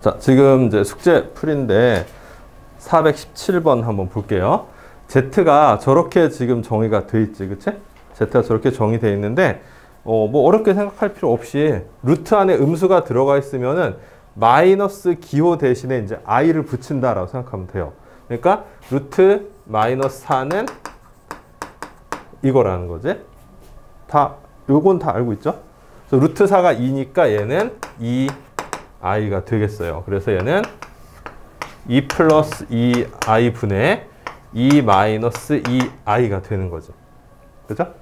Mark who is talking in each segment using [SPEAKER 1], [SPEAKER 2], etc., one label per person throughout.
[SPEAKER 1] 자, 지금 이제 숙제 풀인데 417번 한번 볼게요. Z가 저렇게 지금 정의가 돼 있지, 그치? Z가 저렇게 정의돼 있는데, 뭐 어렵게 생각할 필요 없이 루트 안에 음수가 들어가 있으면은 마이너스 기호 대신에 이제 i를 붙인다라고 생각하면 돼요. 그러니까 루트 마이너스 4는 이거라는 거지. 요건 다 알고 있죠? 그래서 루트 4가 2니까 얘는 2i가 되겠어요. 그래서 얘는 2 플러스 2i 분의 2 마이너스 2i가 되는 거죠. 그죠?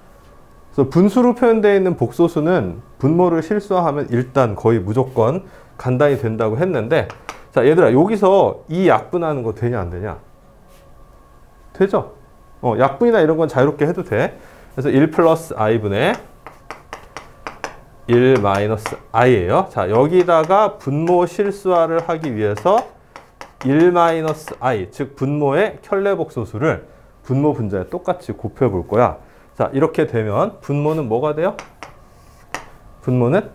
[SPEAKER 1] 그래서 분수로 표현되어 있는 복소수는 분모를 실수하면 일단 거의 무조건 간단히 된다고 했는데, 자, 얘들아, 여기서 이 약분하는 거 되냐, 안 되냐? 되죠? 약분이나 이런 건 자유롭게 해도 돼. 그래서 1 플러스 i분의 1 마이너스 i예요. 자, 여기다가 분모 실수화를 하기 위해서 1 마이너스 i, 즉 분모의 켤레복소수를 분모 분자에 똑같이 곱해 볼 거야. 자, 이렇게 되면 분모는 뭐가 돼요? 분모는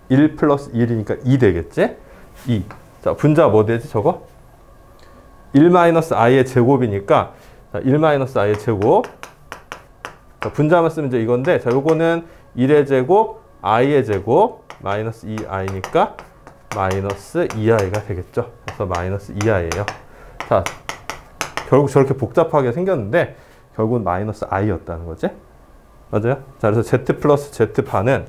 [SPEAKER 1] 1 플러스 1이니까 2 되겠지? 2. 자, 분자 뭐 되지, 저거? 1 마이너스 i의 제곱이니까, 자, 1 마이너스 i의 제곱. 자, 분자만 쓰면 이제 이건데, 자, 요거는 1의 제곱, i의 제곱, 마이너스 2i니까 마이너스 2i가 되겠죠. 그래서 마이너스 2i예요. 자, 결국 저렇게 복잡하게 생겼는데, 결국은 마이너스 i였다는 거지. 맞아요? 자, 그래서 z 플러스 z반은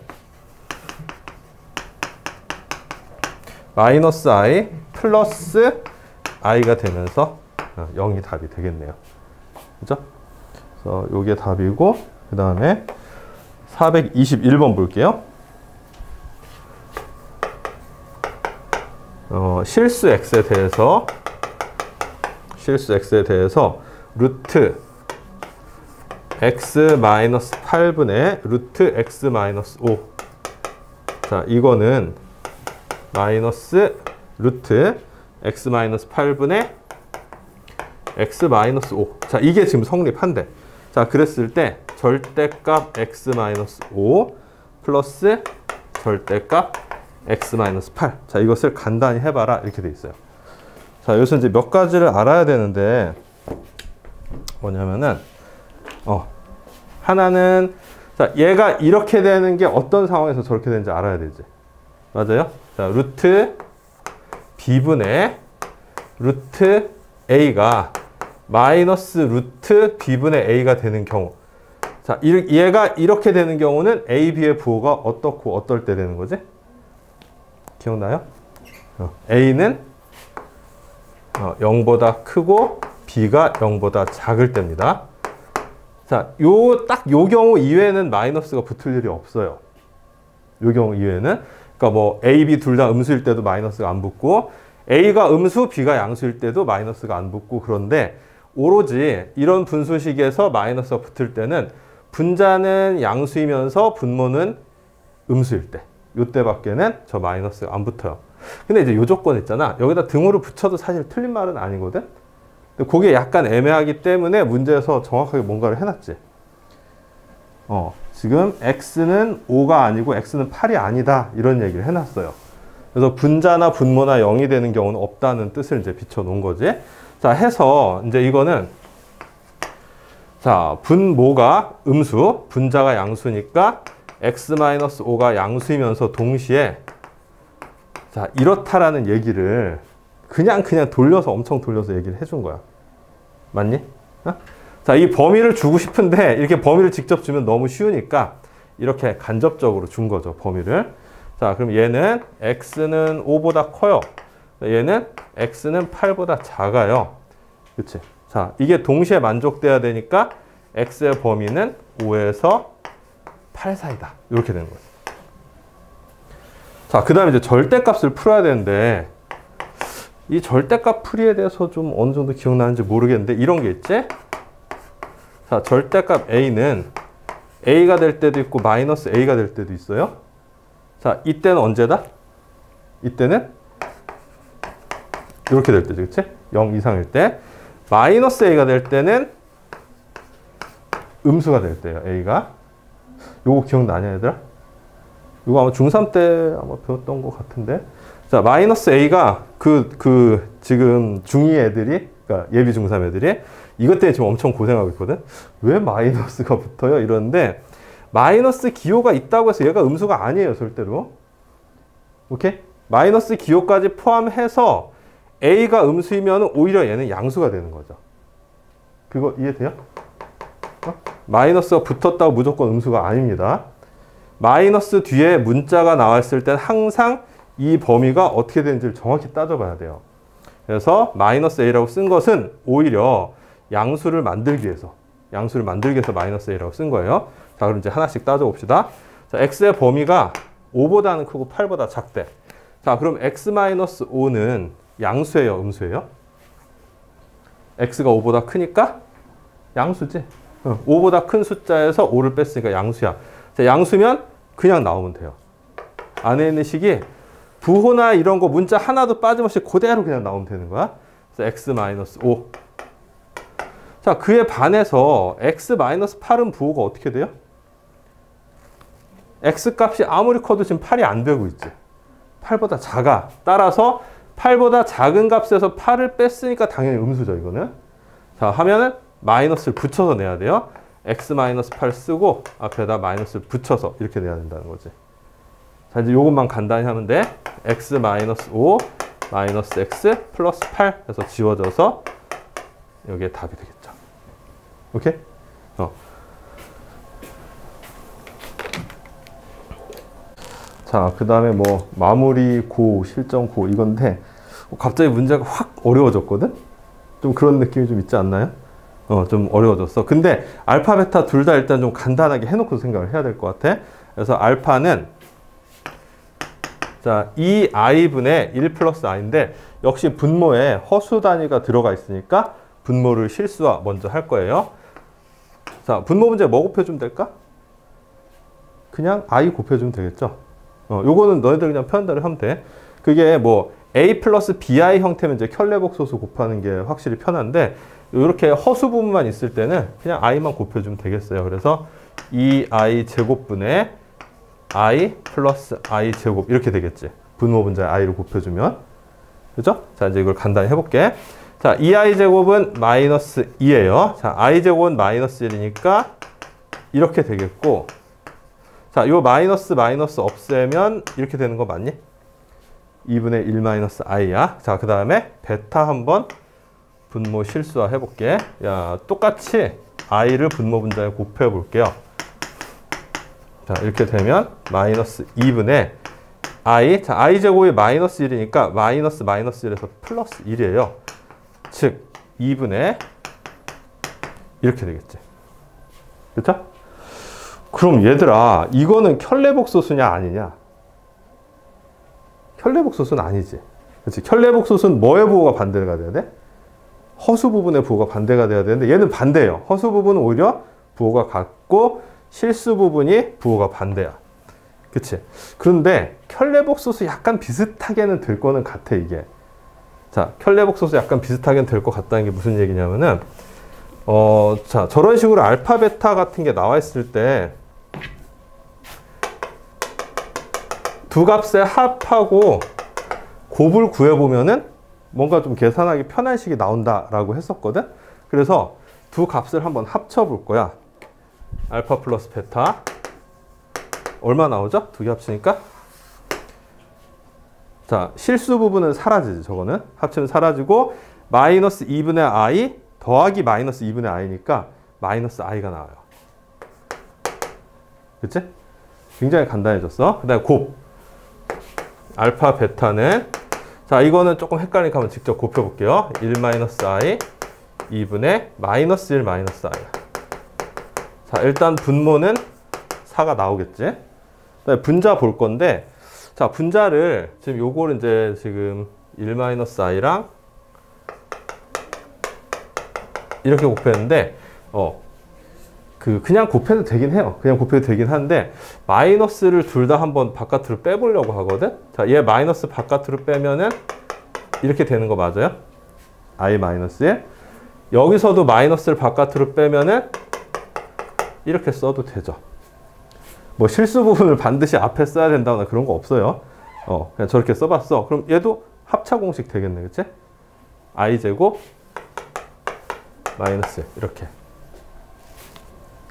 [SPEAKER 1] 마이너스 i 플러스 i가 되면서 0이 답이 되겠네요. 그죠? 그래서 요게 답이고, 그 다음에 421번 볼게요. 실수 x에 대해서 루트 x 마이너스 8분의 루트 x 마이너스 5. 자, 이거는 마이너스 루트 x 마이너스 8분의 x 마이너스 5. 자, 이게 지금 성립한대. 자, 그랬을 때 절대값 x 마이너스 5 플러스 절대값 x 마이너스 8. 자, 이것을 간단히 해봐라. 이렇게 돼 있어요. 자, 여기서 이제 몇 가지를 알아야 되는데, 뭐냐면은, 하나는, 자, 얘가 이렇게 되는 게 어떤 상황에서 저렇게 되는지 알아야 되지. 맞아요? 자, 루트 b분의 루트 a가 마이너스 루트 b분의 a가 되는 경우. 자, 얘가 이렇게 되는 경우는 a, b의 부호가 어떻고 어떨 때 되는 거지? 기억나요? a는 0보다 크고 b가 0보다 작을 때입니다. 자, 딱 요 경우 이외에는 마이너스가 붙을 일이 없어요. 요 경우 이외에는. 그러니까 뭐 a, b 둘 다 음수일 때도 마이너스가 안 붙고, a가 음수, b가 양수일 때도 마이너스가 안 붙고, 그런데 오로지 이런 분수식에서 마이너스가 붙을 때는 분자는 양수이면서 분모는 음수일 때, 요때밖에는 저 마이너스가 안 붙어요. 근데 이제 요 조건 있잖아. 여기다 등호를 붙여도 사실 틀린 말은 아니거든. 근데 그게 약간 애매하기 때문에 문제에서 정확하게 뭔가를 해놨지. 지금 x는 5가 아니고 x는 8이 아니다, 이런 얘기를 해놨어요. 그래서 분자나 분모나 0이 되는 경우는 없다는 뜻을 이제 비춰놓은 거지. 자, 해서 이제 이거는, 자, 분모가 음수, 분자가 양수니까 x-5가 양수이면서 동시에, 자, 이렇다라는 얘기를 그냥 돌려서, 엄청 돌려서 얘기를 해준 거야. 맞니? 자, 이 범위를 주고 싶은데 이렇게 범위를 직접 주면 너무 쉬우니까 이렇게 간접적으로 준 거죠, 범위를. 자, 그럼 얘는 x는 5보다 커요. 얘는 x는 8보다 작아요. 그치? 자, 이게 동시에 만족돼야 되니까 x의 범위는 5에서 8 사이다. 이렇게 되는 거죠. 자, 그 다음에 이제 절대값을 풀어야 되는데, 이 절대값 풀이에 대해서 좀 어느 정도 기억나는지 모르겠는데, 이런 게 있지? 자, 절대값 a는 a가 될 때도 있고 마이너스 a가 될 때도 있어요. 자, 이때는 언제다? 이때는 이렇게 될 때죠, 그치? 0 이상일 때. 마이너스 a가 될 때는 음수가 될 때예요, a가. 요거 기억나냐, 얘들아? 이거 아마 중3 때 아마 배웠던 것 같은데. 자, 마이너스 a가 지금 중2 애들이, 그러니까 예비 중3 애들이 이것 때문에 지금 엄청 고생하고 있거든. 왜 마이너스가 붙어요? 이러는데 마이너스 기호가 있다고 해서 얘가 음수가 아니에요, 절대로. 오케이? 마이너스 기호까지 포함해서 a가 음수이면 오히려 얘는 양수가 되는 거죠. 그거 이해돼요? 마이너스가 붙었다고 무조건 음수가 아닙니다. 마이너스 뒤에 문자가 나왔을 땐 항상 이 범위가 어떻게 되는지를 정확히 따져봐야 돼요. 그래서 마이너스 a라고 쓴 것은 오히려 양수를 만들기 위해서 마이너스 a라고 쓴 거예요. 자, 그럼 이제 하나씩 따져봅시다. 자, x의 범위가 5보다는 크고 8보다 작대. 자, 그럼 x-5는 양수예요, 음수예요? x가 5보다 크니까 양수지. 5보다 큰 숫자에서 5를 뺐으니까 양수야. 자, 양수면 그냥 나오면 돼요. 안에 있는 식이 부호나 이런 거 문자 하나도 빠짐없이 그대로 그냥 나오면 되는 거야. 그래서 x-5. 자, 그에 반해서 x-8은 부호가 어떻게 돼요? x 값이 아무리 커도 지금 8이 안 되고 있지. 8보다 작아. 따라서 8보다 작은 값에서 8을 뺐으니까 당연히 음수죠, 이거는. 자, 하면은 마이너스를 붙여서 내야 돼요. x-8 쓰고 앞에다 마이너스를 붙여서 이렇게 내야 된다는 거지. 자, 이제 요것만 간단히 하면 돼. x-5 마이너스 x 플러스 8 해서 지워져서 여기에 답이 되겠죠. 오케이? 자, 그 다음에 뭐 마무리 고, 실전 고 이건데 갑자기 문제가 확 어려워졌거든? 좀 그런 느낌이 좀 있지 않나요? 좀 어려워졌어. 근데 알파, 베타 둘 다 일단 좀 간단하게 해놓고 생각을 해야 될 것 같아. 그래서 알파는 자, 2i분의 1 플러스 i인데 역시 분모에 허수 단위가 들어가 있으니까 분모를 실수화 먼저 할 거예요. 자, 분모 문제 뭐 곱해주면 될까? 그냥 i 곱해주면 되겠죠. 요거는 너희들 그냥 편대로 하면 돼. 그게 뭐 a 플러스 bi 형태면 이제 켤레복소수 곱하는 게 확실히 편한데 이렇게 허수 부분만 있을 때는 그냥 i만 곱해주면 되겠어요. 그래서 2i 제곱분의 i 플러스 i 제곱 이렇게 되겠지. 분모 분자에 i를 곱해주면. 그죠? 자, 이제 이걸 간단히 해볼게. 자, 2i 제곱은 마이너스 2예요. 자, i 제곱은 마이너스 1이니까 이렇게 되겠고, 자, 요 마이너스 없애면 이렇게 되는 거 맞니? 2분의 1 마이너스 i야. 자, 그 다음에 베타 한번 분모 실수화 해볼게. 야, 똑같이 i를 분모 분자에 곱해 볼게요. 자, 이렇게 되면 마이너스 2분의 i. 자, i 제곱이 마이너스 1이니까 마이너스 1에서 플러스 1이에요. 즉 2분의 이렇게 되겠지. 그렇죠? 그럼 얘들아, 이거는 켤레복소수냐 아니냐? 켤레복소수는 아니지. 그렇지? 켤레복소수는 뭐의 부호가 반대가 돼야 돼? 허수 부분의 부호가 반대가 돼야 되는데 얘는 반대예요. 허수 부분은 오히려 부호가 같고 실수 부분이 부호가 반대야. 그치? 그런데 켤레복소수 약간 비슷하게는 될 거는 같아, 이게. 자, 켤레복소수 약간 비슷하게는 될 것 같다는 게 무슨 얘기냐면은 자, 저런 식으로 알파, 베타 같은 게 나와 있을 때 두 값의 합하고 곱을 구해보면은 뭔가 좀 계산하기 편한 식이 나온다라고 했었거든? 그래서 두 값을 한번 합쳐볼 거야. 알파 플러스 베타. 얼마 나오죠? 두 개 합치니까? 자, 실수 부분은 사라지지, 저거는. 합치면 사라지고, 마이너스 2분의 i 더하기 마이너스 2분의 i니까 마이너스 i가 나와요. 그치? 굉장히 간단해졌어. 그 다음에 곱. 알파, 베타는, 자, 이거는 조금 헷갈리니까 한번 직접 곱해볼게요. 1 마이너스 i, 2분의 마이너스 1 마이너스 i. 자, 일단 분모는 4가 나오겠지? 그다음에 분자 볼 건데, 자, 분자를 지금 요거를 이제 지금 1 마이너스 i랑 이렇게 곱했는데, 그냥 곱해도 되긴 해요. 그냥 곱해도 되긴 하는데, 마이너스를 둘 다 한번 바깥으로 빼보려고 하거든? 자, 얘 마이너스 바깥으로 빼면은 이렇게 되는 거 맞아요? i 마이너스 1. 여기서도 마이너스를 바깥으로 빼면은 이렇게 써도 되죠. 뭐 실수 부분을 반드시 앞에 써야 된다거나 그런 거 없어요. 그냥 저렇게 써봤어. 그럼 얘도 합차 공식 되겠네, 그치? i제곱 마이너스 1 이렇게.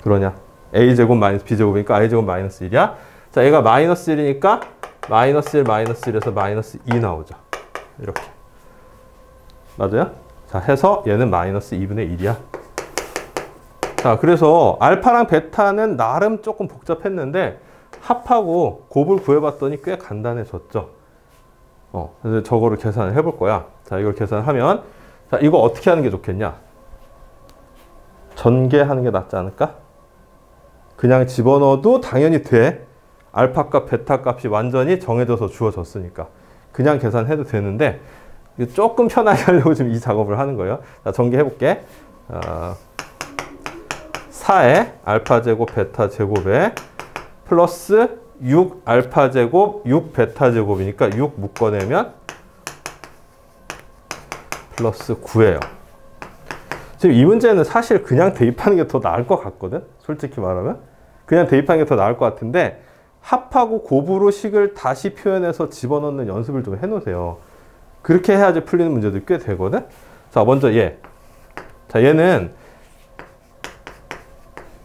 [SPEAKER 1] 그러냐? a제곱 마이너스 b제곱이니까 i제곱 마이너스 1이야. 자, 얘가 마이너스 1이니까 마이너스 1 마이너스 1에서 마이너스 2 나오죠. 이렇게. 맞아요? 자, 해서 얘는 마이너스 2분의 1이야. 자, 그래서 알파랑 베타는 나름 조금 복잡했는데 합하고 곱을 구해봤더니 꽤 간단해졌죠. 그래서 저거를 계산을 해볼 거야. 자, 이걸 계산하면, 자, 이거 어떻게 하는 게 좋겠냐? 전개하는 게 낫지 않을까? 그냥 집어넣어도 당연히 돼. 알파 값, 베타 값이 완전히 정해져서 주어졌으니까. 그냥 계산해도 되는데, 조금 편하게 하려고 지금 이 작업을 하는 거예요. 자, 전개해볼게. 4에 알파 제곱, 베타 제곱에 플러스 6 알파 제곱, 6 베타 제곱이니까 6 묶어내면 플러스 9예요. 지금 이 문제는 사실 그냥 대입하는 게 더 나을 것 같거든? 솔직히 말하면. 그냥 대입하는 게 더 나을 것 같은데 합하고 곱으로 식을 다시 표현해서 집어넣는 연습을 좀 해놓으세요. 그렇게 해야지 풀리는 문제들이 꽤 되거든? 자, 먼저 얘. 자, 얘는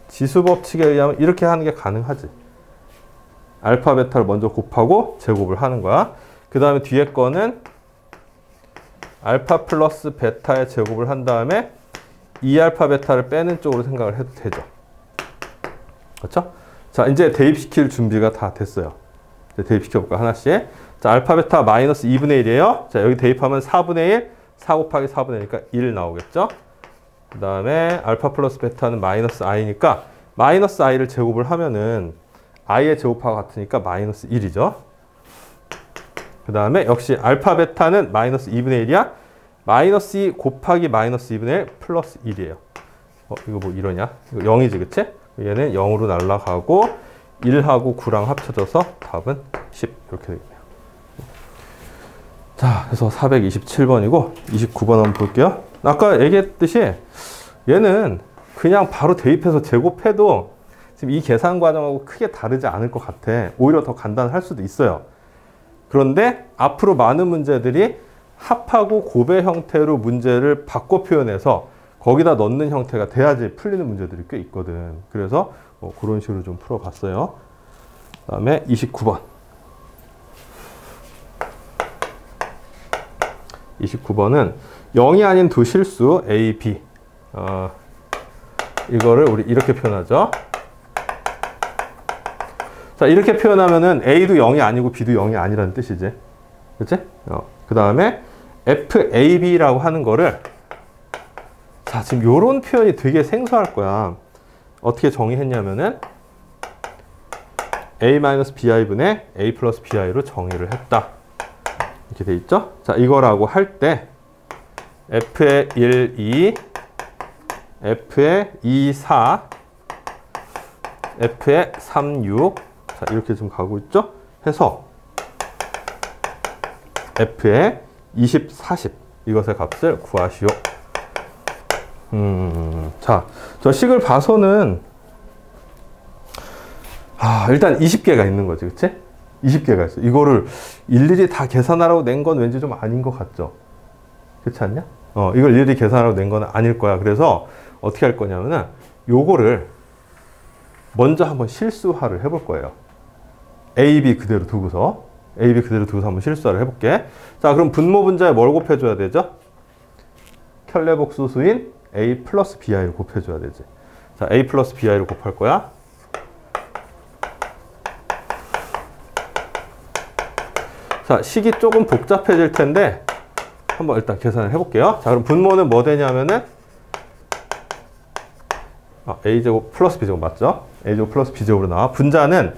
[SPEAKER 1] 지수법칙에 의하면 이렇게 하는 게 가능하지. 알파, 베타를 먼저 곱하고 제곱을 하는 거야. 그 다음에 뒤에 거는 알파 플러스 베타의 제곱을 한 다음에 2알파 베타를 빼는 쪽으로 생각을 해도 되죠. 그렇죠? 자, 이제 대입시킬 준비가 다 됐어요. 이제 대입시켜볼까, 하나씩. 자, 알파 베타 마이너스 2분의 1이에요. 자, 여기 대입하면 4분의 1, 4 곱하기 4분의 1이니까 1 나오겠죠? 그 다음에 알파 플러스 베타는 마이너스 i니까 마이너스 i를 제곱을 하면은 i의 제곱하고 같으니까 마이너스 1이죠. 그 다음에 역시 알파 베타는 마이너스 2분의 1이야. 마이너스 2 곱하기 마이너스 2분의 1 플러스 1이에요. 이거 뭐 이러냐? 이거 0이지, 그치? 얘는 0으로 날아가고 1하고 9랑 합쳐져서 답은 10 이렇게 되겠네요. 자, 그래서 427번이고 29번 한번 볼게요. 아까 얘기했듯이 얘는 그냥 바로 대입해서 제곱해도 지금 이 계산 과정하고 크게 다르지 않을 것 같아. 오히려 더 간단할 수도 있어요. 그런데 앞으로 많은 문제들이 합하고 곱의 형태로 문제를 바꿔 표현해서 거기다 넣는 형태가 돼야지 풀리는 문제들이 꽤 있거든. 그래서 그런 식으로 좀 풀어봤어요. 그 다음에 29번. 29번은 0이 아닌 두 실수 A, B. 이거를 우리 이렇게 표현하죠. 자, 이렇게 표현하면은 A도 0이 아니고 B도 0이 아니라는 뜻이지. 그치? 그 다음에 FAB라고 하는 거를, 자, 지금 요런 표현이 되게 생소할 거야. 어떻게 정의했냐면은 A-BI분의 A 플러스 BI로 정의를 했다. 이렇게 돼 있죠? 자, 이거라고 할 때 F의 1, 2, F의 2, 4, F의 3, 6. 자, 이렇게 좀 가고 있죠? 해서 F의 20, 40. 이것의 값을 구하시오. 자, 저 식을 봐서는 일단 20개가 있는 거지, 그치? 20개가 있어. 이거를 일일이 다 계산하라고 낸 건 왠지 좀 아닌 것 같죠? 그렇지 않냐? 이걸 일일이 계산하라고 낸 건 아닐 거야. 그래서 어떻게 할 거냐면은 요거를 먼저 한번 실수화를 해볼 거예요. A, B 그대로 두고서 한번 실수화를 해볼게. 자, 그럼 분모 분자에 뭘 곱해줘야 되죠? 켤레복소수인 A 플러스 BI를 곱해줘야 되지. 자, A 플러스 BI를 곱할 거야. 자, 식이 조금 복잡해질 텐데 한번 일단 계산을 해볼게요. 자, 그럼 분모는 뭐 되냐면은 A제곱 플러스 B제곱 맞죠? A제곱 플러스 B제곱으로 나와. 분자는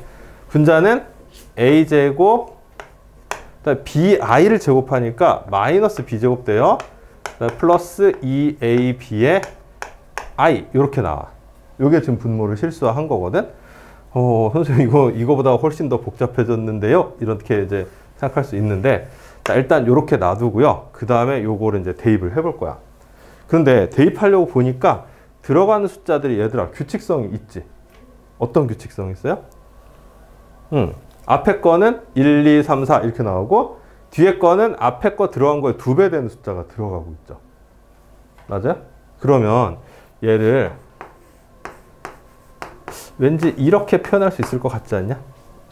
[SPEAKER 1] A제곱 BI를 제곱하니까 마이너스 B제곱 돼요. 플러스 2AB의 I 이렇게 나와. 이게 지금 분모를 실수한 거거든. 선생님 이거보다 훨씬 더 복잡해졌는데요. 이렇게 이제 생각할 수 있는데, 자, 일단 이렇게 놔두고요. 그 다음에 요거를 이제 대입을 해볼 거야. 그런데 대입하려고 보니까 들어가는 숫자들이 얘들아 규칙성이 있지. 어떤 규칙성이 있어요? 앞에 거는 1, 2, 3, 4 이렇게 나오고 뒤에 거는 앞에 거 들어간 거에 2배 되는 숫자가 들어가고 있죠. 맞아요? 그러면 얘를 왠지 이렇게 표현할 수 있을 것 같지 않냐?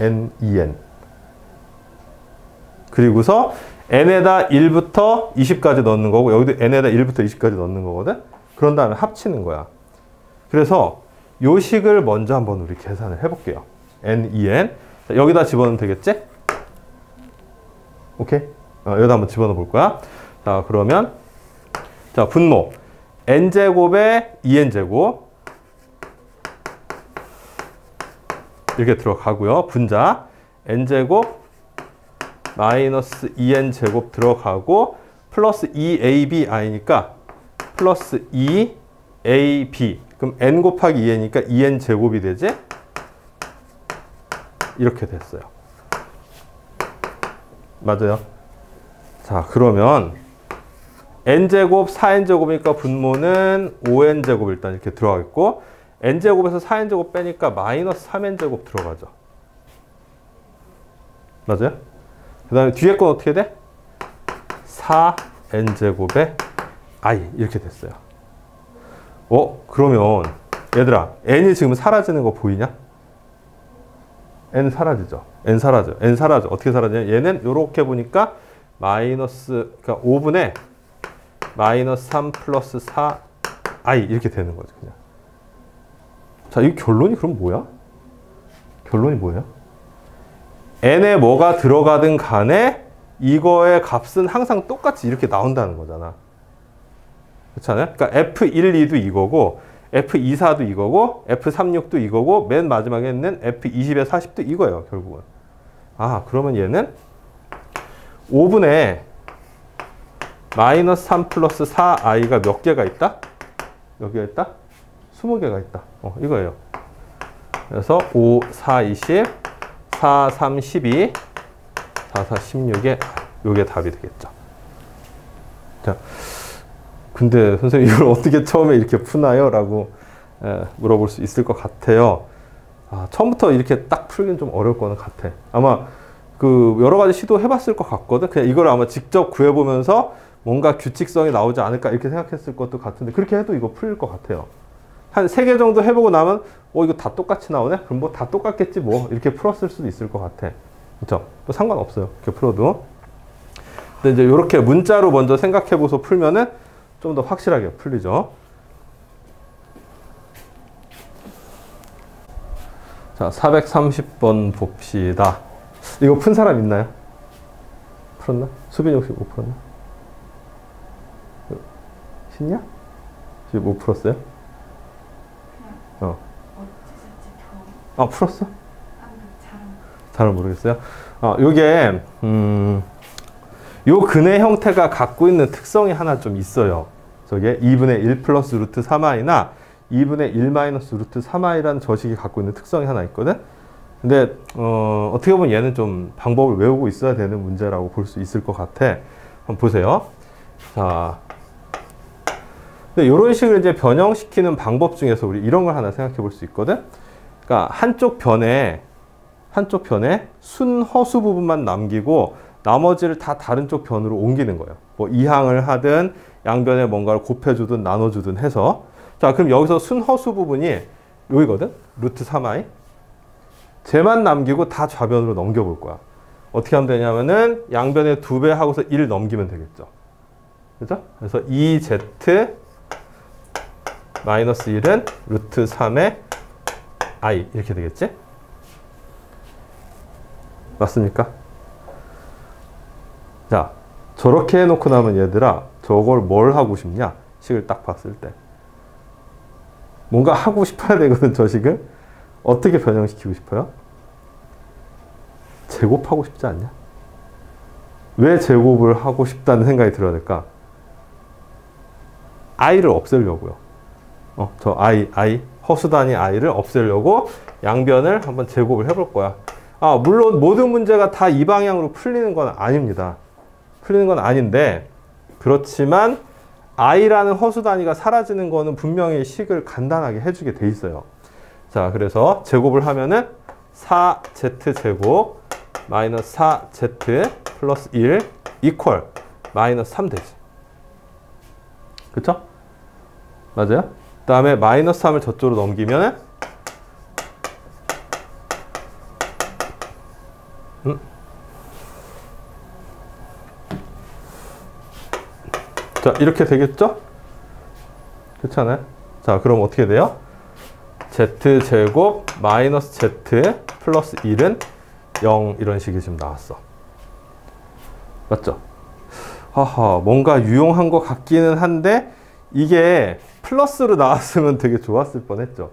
[SPEAKER 1] n, 2n. 그리고서 n에다 1부터 20까지 넣는 거고 여기도 n에다 1부터 20까지 넣는 거거든? 그런 다음에 합치는 거야. 그래서 요 식을 먼저 한번 우리 계산을 해볼게요. n, 2n. 자, 여기다 집어넣으면 되겠지? 오케이? 여기다 한번 집어넣어 볼 거야. 자, 그러면 자, 분모 n제곱에 2n제곱 이렇게 들어가고요. 분자 n제곱 마이너스 2n제곱 들어가고 플러스 2ab이니까 플러스 2ab 그럼 n 곱하기 2n이니까 2n제곱이 되지? 이렇게 됐어요. 맞아요? 자, 그러면 n제곱 4n제곱이니까 분모는 5n제곱 일단 이렇게 들어가겠고 n제곱에서 4n제곱 빼니까 마이너스 3n제곱 들어가죠. 맞아요? 그 다음에 뒤에 건 어떻게 돼? 4n제곱에 i 이렇게 됐어요. 그러면 얘들아 n이 지금 사라지는 거 보이냐? n 사라지죠. n 사라져. n 사라져. 어떻게 사라지냐? 얘는 이렇게 보니까 마이너스 그러니까 5분의 마이너스 3 플러스 4i 이렇게 되는 거죠. 그냥. 자, 이 결론이 그럼 뭐야? 결론이 뭐예요? n에 뭐가 들어가든 간에 이거의 값은 항상 똑같이 이렇게 나온다는 거잖아. 그렇잖아요? 그러니까 F12도 이거고 F24도 이거고 F36도 이거고 맨 마지막에 있는 F20에 40도 이거예요. 결국은. 그러면 얘는 5분의 마이너스 3 플러스 4i가 몇 개가 있다? 여기가 있다? 20개가 있다. 이거예요. 그래서 5, 4, 20, 4, 3, 12, 4, 4, 16에 요게 답이 되겠죠. 자, 근데 선생님 이걸 어떻게 처음에 이렇게 푸나요? 라고 물어볼 수 있을 것 같아요. 처음부터 이렇게 딱 풀긴 좀 어려울 거는 같아. 아마 그 여러 가지 시도해 봤을 것 같거든. 그냥 이걸 아마 직접 구해보면서 뭔가 규칙성이 나오지 않을까 이렇게 생각했을 것도 같은데 그렇게 해도 이거 풀릴 것 같아요. 한 3개 정도 해보고 나면 이거 다 똑같이 나오네? 그럼 뭐 다 똑같겠지 뭐 이렇게 풀었을 수도 있을 것 같아. 그쵸? 뭐 상관없어요. 이렇게 풀어도. 근데 이제 이렇게 문자로 먼저 생각해보서 풀면은 좀 더 확실하게 풀리죠. 자, 430번 봅시다. 이거 푼 사람 있나요? 풀었나? 수빈이 혹시 못 풀었나? 신냐? 지금 못 풀었어요? 풀었어? 잘은 모르겠어요. 요게, 요 근의 형태가 갖고 있는 특성이 하나 좀 있어요. 저게 2분의 1 플러스 루트 3i나 2분의 1 마이너스 루트 3i라는 저식이 갖고 있는 특성이 하나 있거든? 근데, 어떻게 보면 얘는 좀 방법을 외우고 있어야 되는 문제라고 볼 수 있을 것 같아. 한번 보세요. 자. 근데 이런 식을 이제 변형시키는 방법 중에서 우리 이런 걸 하나 생각해 볼 수 있거든? 그러니까 한쪽 변에 순허수 부분만 남기고 나머지를 다 다른 쪽 변으로 옮기는 거예요. 뭐 이항을 하든 양변에 뭔가를 곱해주든 나눠주든 해서. 자, 그럼 여기서 순허수 부분이 여기거든? 루트 3i. 쟤만 남기고 다 좌변으로 넘겨볼 거야. 어떻게 하면 되냐면은 양변에 2배 하고서 1 넘기면 되겠죠. 그죠? 그래서 2z 마이너스 1은 루트 3의 i 이렇게 되겠지? 맞습니까? 자, 저렇게 해놓고 나면 얘들아 저걸 뭘 하고 싶냐? 식을 딱 봤을 때 뭔가 하고 싶어야 되거든. 저 식을 어떻게 변형시키고 싶어요? 제곱하고 싶지 않냐? 왜 제곱을 하고 싶다는 생각이 들어야 될까? i를 없애려고요. 저 i 허수 단위 i를 없애려고 양변을 한번 제곱을 해볼 거야. 물론 모든 문제가 다 이 방향으로 풀리는 건 아닙니다. 풀리는 건 아닌데 그렇지만 i라는 허수 단위가 사라지는 거는 분명히 식을 간단하게 해주게 돼 있어요. 자, 그래서 제곱을 하면은 4z 제곱 마이너스 4z 플러스 1 이퀄 마이너스 3 되지. 그쵸? 맞아요? 그 다음에 마이너스 3을 저쪽으로 넘기면 자, 이렇게 되겠죠? 그렇잖아요? 자, 그럼 어떻게 돼요? z제곱 마이너스 z 플러스 1은 0 이런 식이 지금 나왔어. 맞죠? 하하, 뭔가 유용한 것 같기는 한데 이게 플러스로 나왔으면 되게 좋았을 뻔했죠.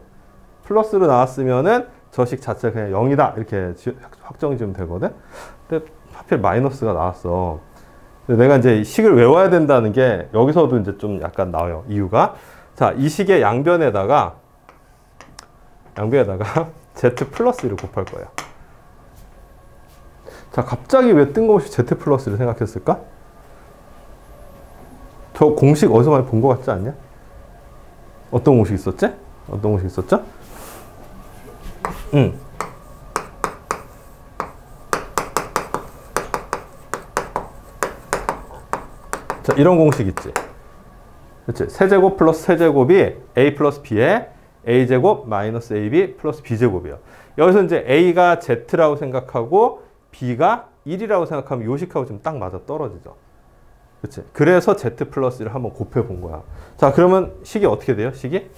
[SPEAKER 1] 플러스로 나왔으면은 저식 자체가 그냥 0이다 이렇게 확정 지으면 되거든. 근데 하필 마이너스가 나왔어. 근데 내가 이제 식을 외워야 된다는 게 여기서도 이제 좀 약간 나와요. 이유가 자, 이 식의 양변에다가 z 플러스 1을 곱할 거예요. 자, 갑자기 왜 뜬금없이 z 플러스를 생각했을까? 저 공식 어디서 많이 본 것 같지 않냐? 어떤 공식 있었지? 어떤 공식 있었죠? 자, 이런 공식 있지. 그렇지? 세제곱 플러스 세제곱이 a 플러스 b에 a제곱 마이너스 ab 플러스 b제곱이에요. 여기서 이제 a가 z라고 생각하고 b가 1이라고 생각하면 요식하고 지금 딱 맞아 떨어지죠. 그렇지? 그래서 z 플러스 1을 한번 곱해 본 거야. 자, 그러면 식이 어떻게 돼요? 식이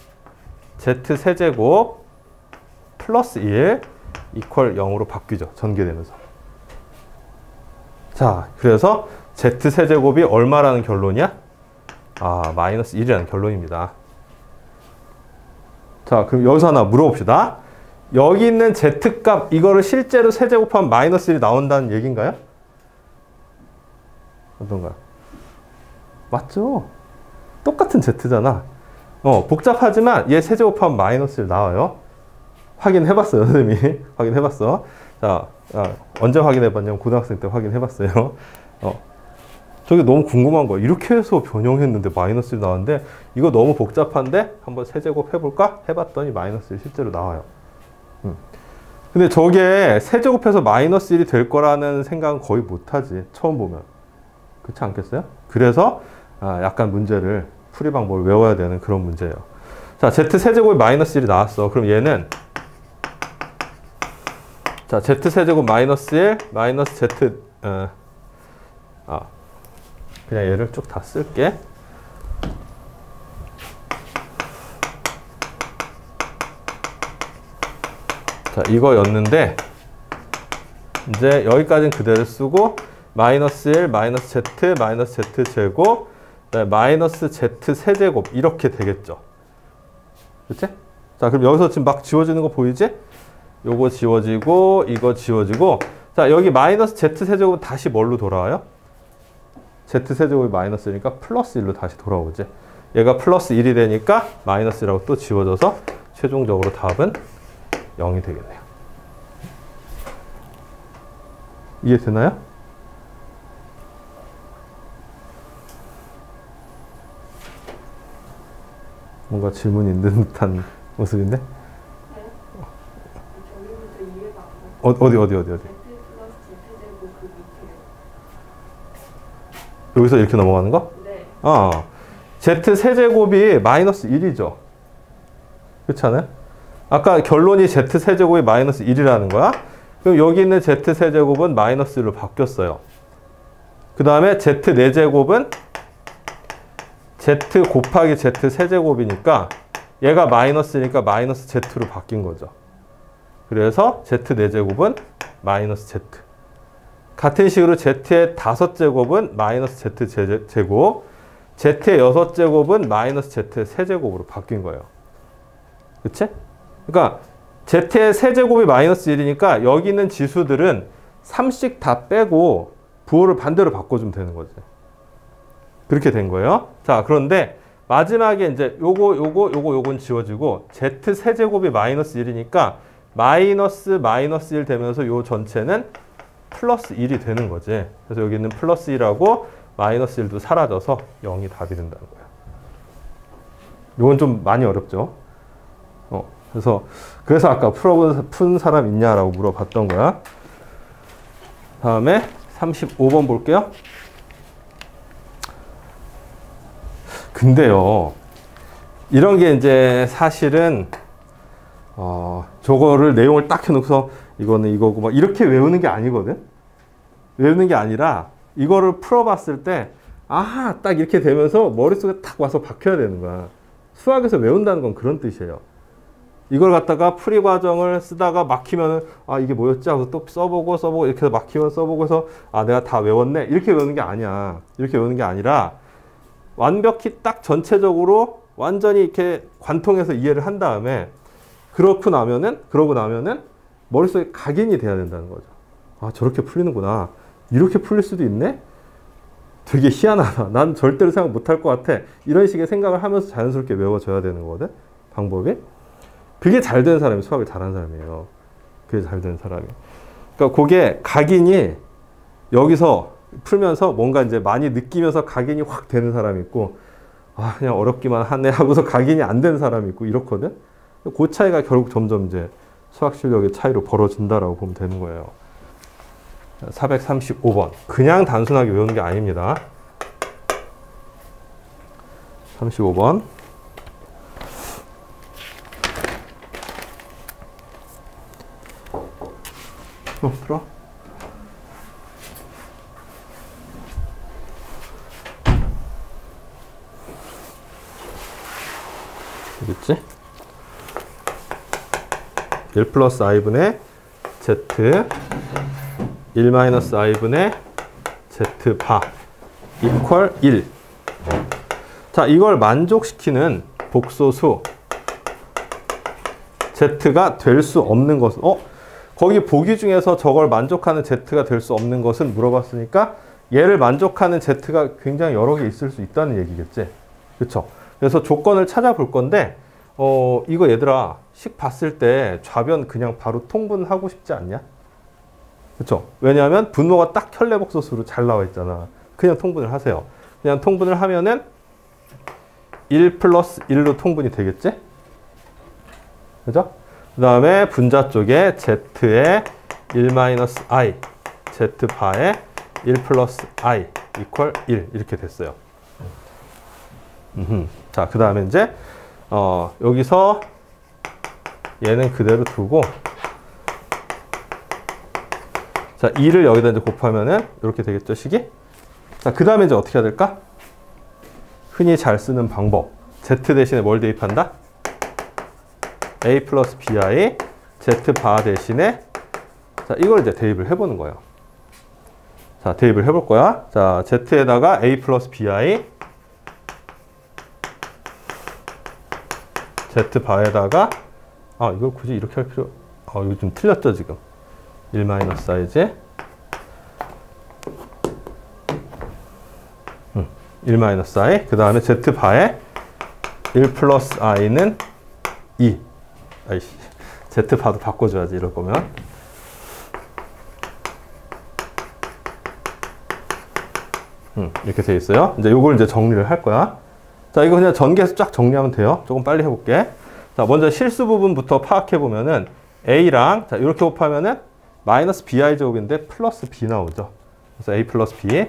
[SPEAKER 1] z 세제곱 플러스 1 이퀄 0으로 바뀌죠. 전개되면서. 자, 그래서 z 세제곱이 얼마라는 결론이야? 아, 마이너스 1이라는 결론입니다. 자, 그럼 여기서 하나 물어봅시다. 여기 있는 z값 이거를 실제로 세제곱하면 마이너스 1이 나온다는 얘기인가요? 어떤가요? 맞죠? 똑같은 z잖아. 복잡하지만 얘 세제곱하면 마이너스 1 나와요. 확인해봤어요, 선생님이. 확인해봤어. 자, 언제 확인해봤냐면 고등학생 때 확인해봤어요. 저게 너무 궁금한 거야. 이렇게 해서 변형했는데 마이너스 1 나왔는데 이거 너무 복잡한데 한번 세제곱 해볼까? 해봤더니 마이너스 1 실제로 나와요. 근데 저게 세제곱해서 마이너스 1이 될 거라는 생각은 거의 못하지. 처음 보면. 그렇지 않겠어요? 그래서 약간 문제를 풀이 방법을 외워야 되는 그런 문제예요. 자, z 세제곱이 마이너스 1이 나왔어. 그럼 얘는 자, z 세제곱 마이너스 1 마이너스 z 그냥 얘를 쭉 다 쓸게. 자, 이거였는데 이제 여기까지는 그대로 쓰고 마이너스 1 마이너스 z 마이너스 z 제곱 마이너스 z 세제곱 이렇게 되겠죠. 그치? 자, 그럼 여기서 지금 막 지워지는 거 보이지? 요거 지워지고 이거 지워지고 자, 여기 마이너스 z 세제곱은 다시 뭘로 돌아와요? z 세제곱이 마이너스니까 플러스 1로 다시 돌아오지. 얘가 플러스 1이 되니까 마이너스 1하고 또 지워져서 최종적으로 답은 0이 되겠네요. 이해되나요? 뭔가 질문이 있는 듯한 모습인데? 어디? 여기서 이렇게 넘어가는 거?
[SPEAKER 2] 네.
[SPEAKER 1] z 세제곱이 마이너스 1이죠. 그렇지 않아요? 아까 결론이 z 세제곱이 마이너스 1이라는 거야. 그럼 여기 있는 z 세제곱은 마이너스 1로 바뀌었어요. 그 다음에 z 4제곱은 z 곱하기 z 세제곱이니까 얘가 마이너스니까 마이너스 z로 바뀐 거죠. 그래서 z 4제곱은 마이너스 z. 같은 식으로 z의 5제곱은 마이너스 z 제곱, z의 6제곱은 마이너스 z 세제곱으로 바뀐 거예요. 그치? 그러니까 z의 세제곱이 마이너스 1이니까 여기 있는 지수들은 3씩 다 빼고 부호를 반대로 바꿔주면 되는 거지. 그렇게 된 거예요. 자, 그런데 마지막에 이제 요건 지워지고 z 세제곱이 마이너스 1이니까 마이너스 1 되면서 요 전체는 플러스 1이 되는 거지. 그래서 여기 있는 플러스 1하고 마이너스 1도 사라져서 0이 답이 된다는 거예요. 요건 좀 많이 어렵죠. 그래서 아까 푼 사람 있냐라고 물어봤던 거야. 다음에 35번 볼게요. 근데요, 이런 게 이제 사실은 저거를 내용을 딱 해놓고서 이거는 이거고 막 이렇게 외우는 게 아니거든. 외우는 게 아니라 이거를 풀어봤을 때 아, 딱 이렇게 되면서 머릿속에 탁 와서 박혀야 되는 거야. 수학에서 외운다는 건 그런 뜻이에요. 이걸 갖다가 풀이 과정을 쓰다가 막히면은 아, 이게 뭐였지 하고 또 써보고 이렇게 해서 막히면 써보고 해서 아, 내가 다 외웠네 이렇게 외우는 게 아니야. 이렇게 외우는 게 아니라 완벽히 딱 전체적으로 완전히 이렇게 관통해서 이해를 한 다음에 그러고 나면은 머릿속에 각인이 돼야 된다는 거죠. 아, 저렇게 풀리는구나. 이렇게 풀릴 수도 있네? 되게 희한하다. 난 절대로 생각 못할 것 같아. 이런 식의 생각을 하면서 자연스럽게 외워져야 되는 거거든. 방법이. 그게 잘 되는 사람이 수학을 잘하는 사람이에요. 그게 잘 되는 사람이. 그러니까 그게 각인이 여기서 풀면서 뭔가 이제 많이 느끼면서 각인이 확 되는 사람이 있고 아, 그냥 어렵기만 하네 하고서 각인이 안 되는 사람이 있고 이렇거든. 그 차이가 결국 점점 이제 수학 실력의 차이로 벌어진다라고 보면 되는 거예요. 435번. 그냥 단순하게 외우는 게 아닙니다. 35번. 들어. 어딨지? 1 플러스 i분의 z 1 마이너스 i분의 z 바 이퀄 1. 자, 이걸 만족시키는 복소수 z가 될 수 없는 것은 거기 보기 중에서 저걸 만족하는 z가 될 수 없는 것은 물어봤으니까 얘를 만족하는 z가 굉장히 여러 개 있을 수 있다는 얘기겠지. 그쵸? 그래서 조건을 찾아볼 건데 이거 얘들아 식 봤을 때 좌변 그냥 바로 통분하고 싶지 않냐? 그쵸? 왜냐하면 분모가 딱 혈내복소수로 잘 나와 있잖아. 그냥 통분을 하세요. 그냥 통분을 하면은 1 플러스 1로 통분이 되겠지? 그죠? 그 다음에 분자 쪽에 z에 1 마이너스 i, z 바에 1 플러스 i 이퀄 1 이렇게 됐어요. 자, 그 다음에 이제 여기서 얘는 그대로 두고 자, 2를 여기다 이제 곱하면은 이렇게 되겠죠, 식이? 자, 그 다음에 이제 어떻게 해야 될까? 흔히 잘 쓰는 방법. z 대신에 뭘 대입한다? a 플러스 bi, z 바 대신에 자, 이걸 이제 대입을 해보는 거예요. 자, 대입을 해볼 거야. 자, z에다가 a 플러스 bi, z 바에다가 이걸 굳이 이렇게 할 필요 이거 좀 틀렸죠 지금. 1 마이너스 i제 1 마이너스 i 그 다음에 z 바에 1 플러스 i는 2. 아이씨, z 바도 바꿔줘야지 이럴 거면. 이렇게 돼 있어요. 이제 요걸 이제 정리를 할 거야. 자, 이거 그냥 전개해서 쫙 정리하면 돼요. 조금 빨리 해볼게. 자, 먼저 실수 부분부터 파악해 보면은 a랑 자, 이렇게 곱하면은 마이너스 bi 제곱인데 플러스 b 나오죠. 그래서 a 플러스 b.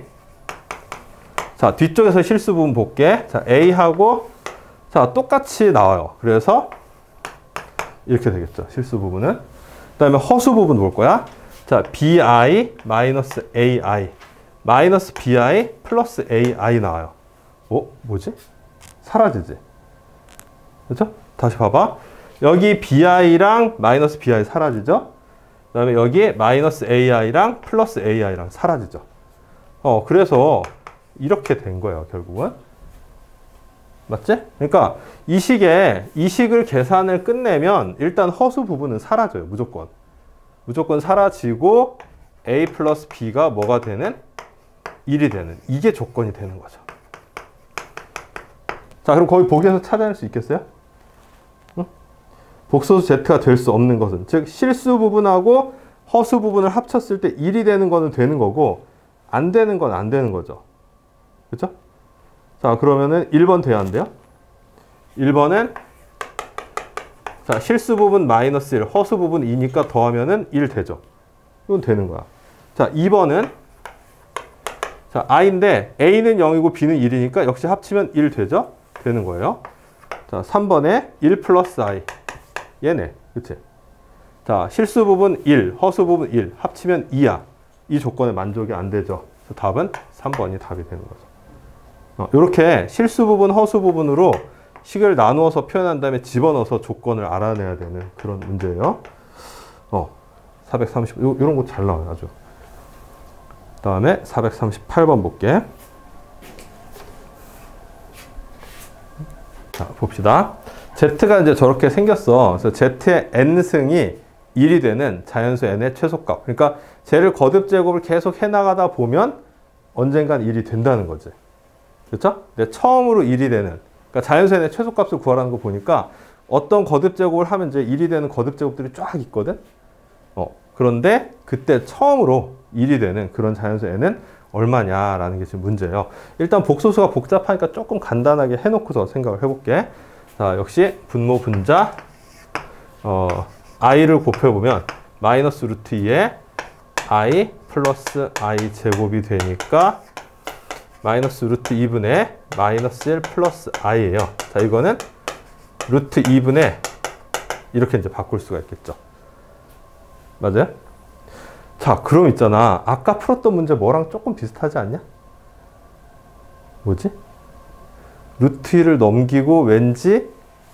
[SPEAKER 1] 자, 뒤쪽에서 실수 부분 볼게. 자, a하고 자, 똑같이 나와요. 그래서 이렇게 되겠죠. 실수 부분은. 그 다음에 허수 부분 볼 거야. 자, bi 마이너스 ai 마이너스 bi 플러스 ai 나와요. 뭐지? 사라지지. 그렇죠? 다시 봐봐. 여기 bi랑 마이너스 bi 사라지죠? 그 다음에 여기 마이너스 ai랑 플러스 ai랑 사라지죠. 그래서 이렇게 된 거예요, 결국은. 맞지? 그러니까 이 식을 계산을 끝내면 일단 허수 부분은 사라져요, 무조건. 무조건 사라지고 a 플러스 b가 뭐가 되는? 1이 되는. 이게 조건이 되는 거죠. 자, 그럼 거기 보기에서 찾아낼 수 있겠어요? 응? 복소수 z가 될 수 없는 것은, 즉 실수 부분하고 허수 부분을 합쳤을 때 1이 되는 거는 되는 거고 안 되는 건 안 되는 거죠. 그렇죠? 자, 그러면은 1번 돼야 한대요. 1번은 자, 실수 부분 마이너스 1, 허수 부분 2니까 더하면은 1 되죠. 이건 되는 거야. 자, 2번은 자, i인데 a는 0이고 b는 1이니까 역시 합치면 1 되죠? 되는 거예요. 자, 3번에 1 플러스 i. 얘네. 그치? 자, 실수 부분 1, 허수 부분 1. 합치면 2야. 이 조건에 만족이 안 되죠. 그래서 답은 3번이 답이 되는 거죠. 이렇게 실수 부분, 허수 부분으로 식을 나누어서 표현한 다음에 집어넣어서 조건을 알아내야 되는 그런 문제예요. 430, 이런 거 잘 나와요, 아주. 다음에 438번 볼게. 자, 봅시다. Z가 이제 저렇게 생겼어. 그래서 Z의 n승이 1이 되는 자연수 n의 최소값. 그러니까 쟤를 거듭 제곱을 계속 해나가다 보면 언젠간 1이 된다는 거지. 그렇죠? 근데 처음으로 1이 되는, 그러니까 자연수 n의 최소값을 구하라는 거 보니까 어떤 거듭 제곱을 하면 이제 1이 되는 거듭 제곱들이 쫙 있거든? 그런데 그때 처음으로 1이 되는 그런 자연수 n은 얼마냐라는 게 지금 문제예요. 일단 복소수가 복잡하니까 조금 간단하게 해놓고서 생각을 해볼게. 자, 역시 분모 분자 i를 곱해보면 마이너스 루트 2에 i 플러스 i 제곱이 되니까 마이너스 루트 2분의 마이너스 1 플러스 i예요. 자, 이거는 루트 2분의 이렇게 이제 바꿀 수가 있겠죠. 맞아요? 자, 그럼 있잖아. 아까 풀었던 문제 뭐랑 조금 비슷하지 않냐? 뭐지? 루트 1을 넘기고 왠지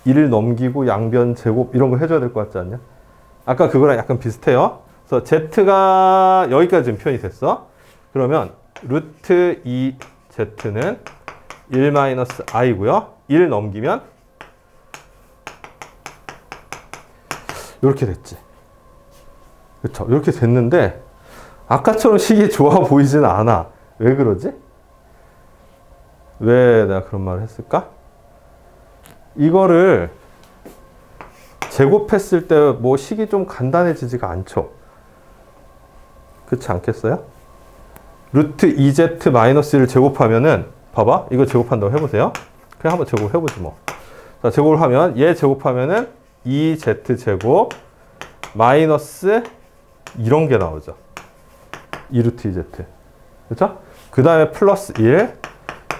[SPEAKER 1] 1을 넘기고 양변 제곱 이런 거 해줘야 될 것 같지 않냐? 아까 그거랑 약간 비슷해요. 그래서 Z가 여기까지 지금 표현이 됐어. 그러면 루트 2Z는 1-i고요. 1 넘기면 이렇게 됐지. 그쵸? 이렇게 됐는데 아까처럼 식이 좋아 보이지는 않아. 왜 그러지? 왜 내가 그런 말을 했을까? 이거를 제곱했을 때 뭐 식이 좀 간단해지지가 않죠. 그렇지 않겠어요? 루트 2z 마이너스 1을 제곱하면은 봐봐. 이거 제곱한다고 해보세요. 그냥 한번 제곱해보지 뭐. 자, 제곱을 하면 얘 제곱하면은 2z 제곱 마이너스 이런 게 나오죠. 2루트 2z. 그렇죠? 그 다음에 플러스 1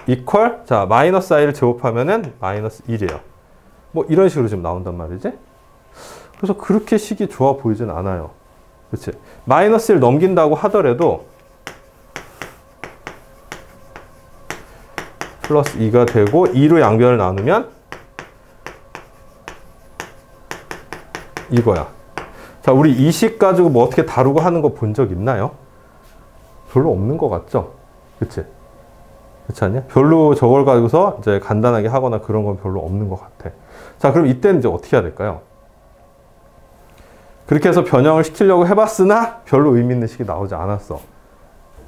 [SPEAKER 1] 이퀄 자 마이너스 i를 제곱하면은 마이너스 1이에요. 뭐 이런 식으로 지금 나온단 말이지. 그래서 그렇게 식이 좋아 보이진 않아요. 그렇지? 마이너스 1 넘긴다고 하더라도 플러스 2가 되고 2로 양변을 나누면 이거야. 자, 우리 이 식 가지고 뭐 어떻게 다루고 하는 거 본 적 있나요? 별로 없는 것 같죠? 그치? 그렇지 않냐? 별로 저걸 가지고서 이제 간단하게 하거나 그런 건 별로 없는 것 같아. 자, 그럼 이때는 이제 어떻게 해야 될까요? 그렇게 해서 변형을 시키려고 해봤으나 별로 의미 있는 식이 나오지 않았어.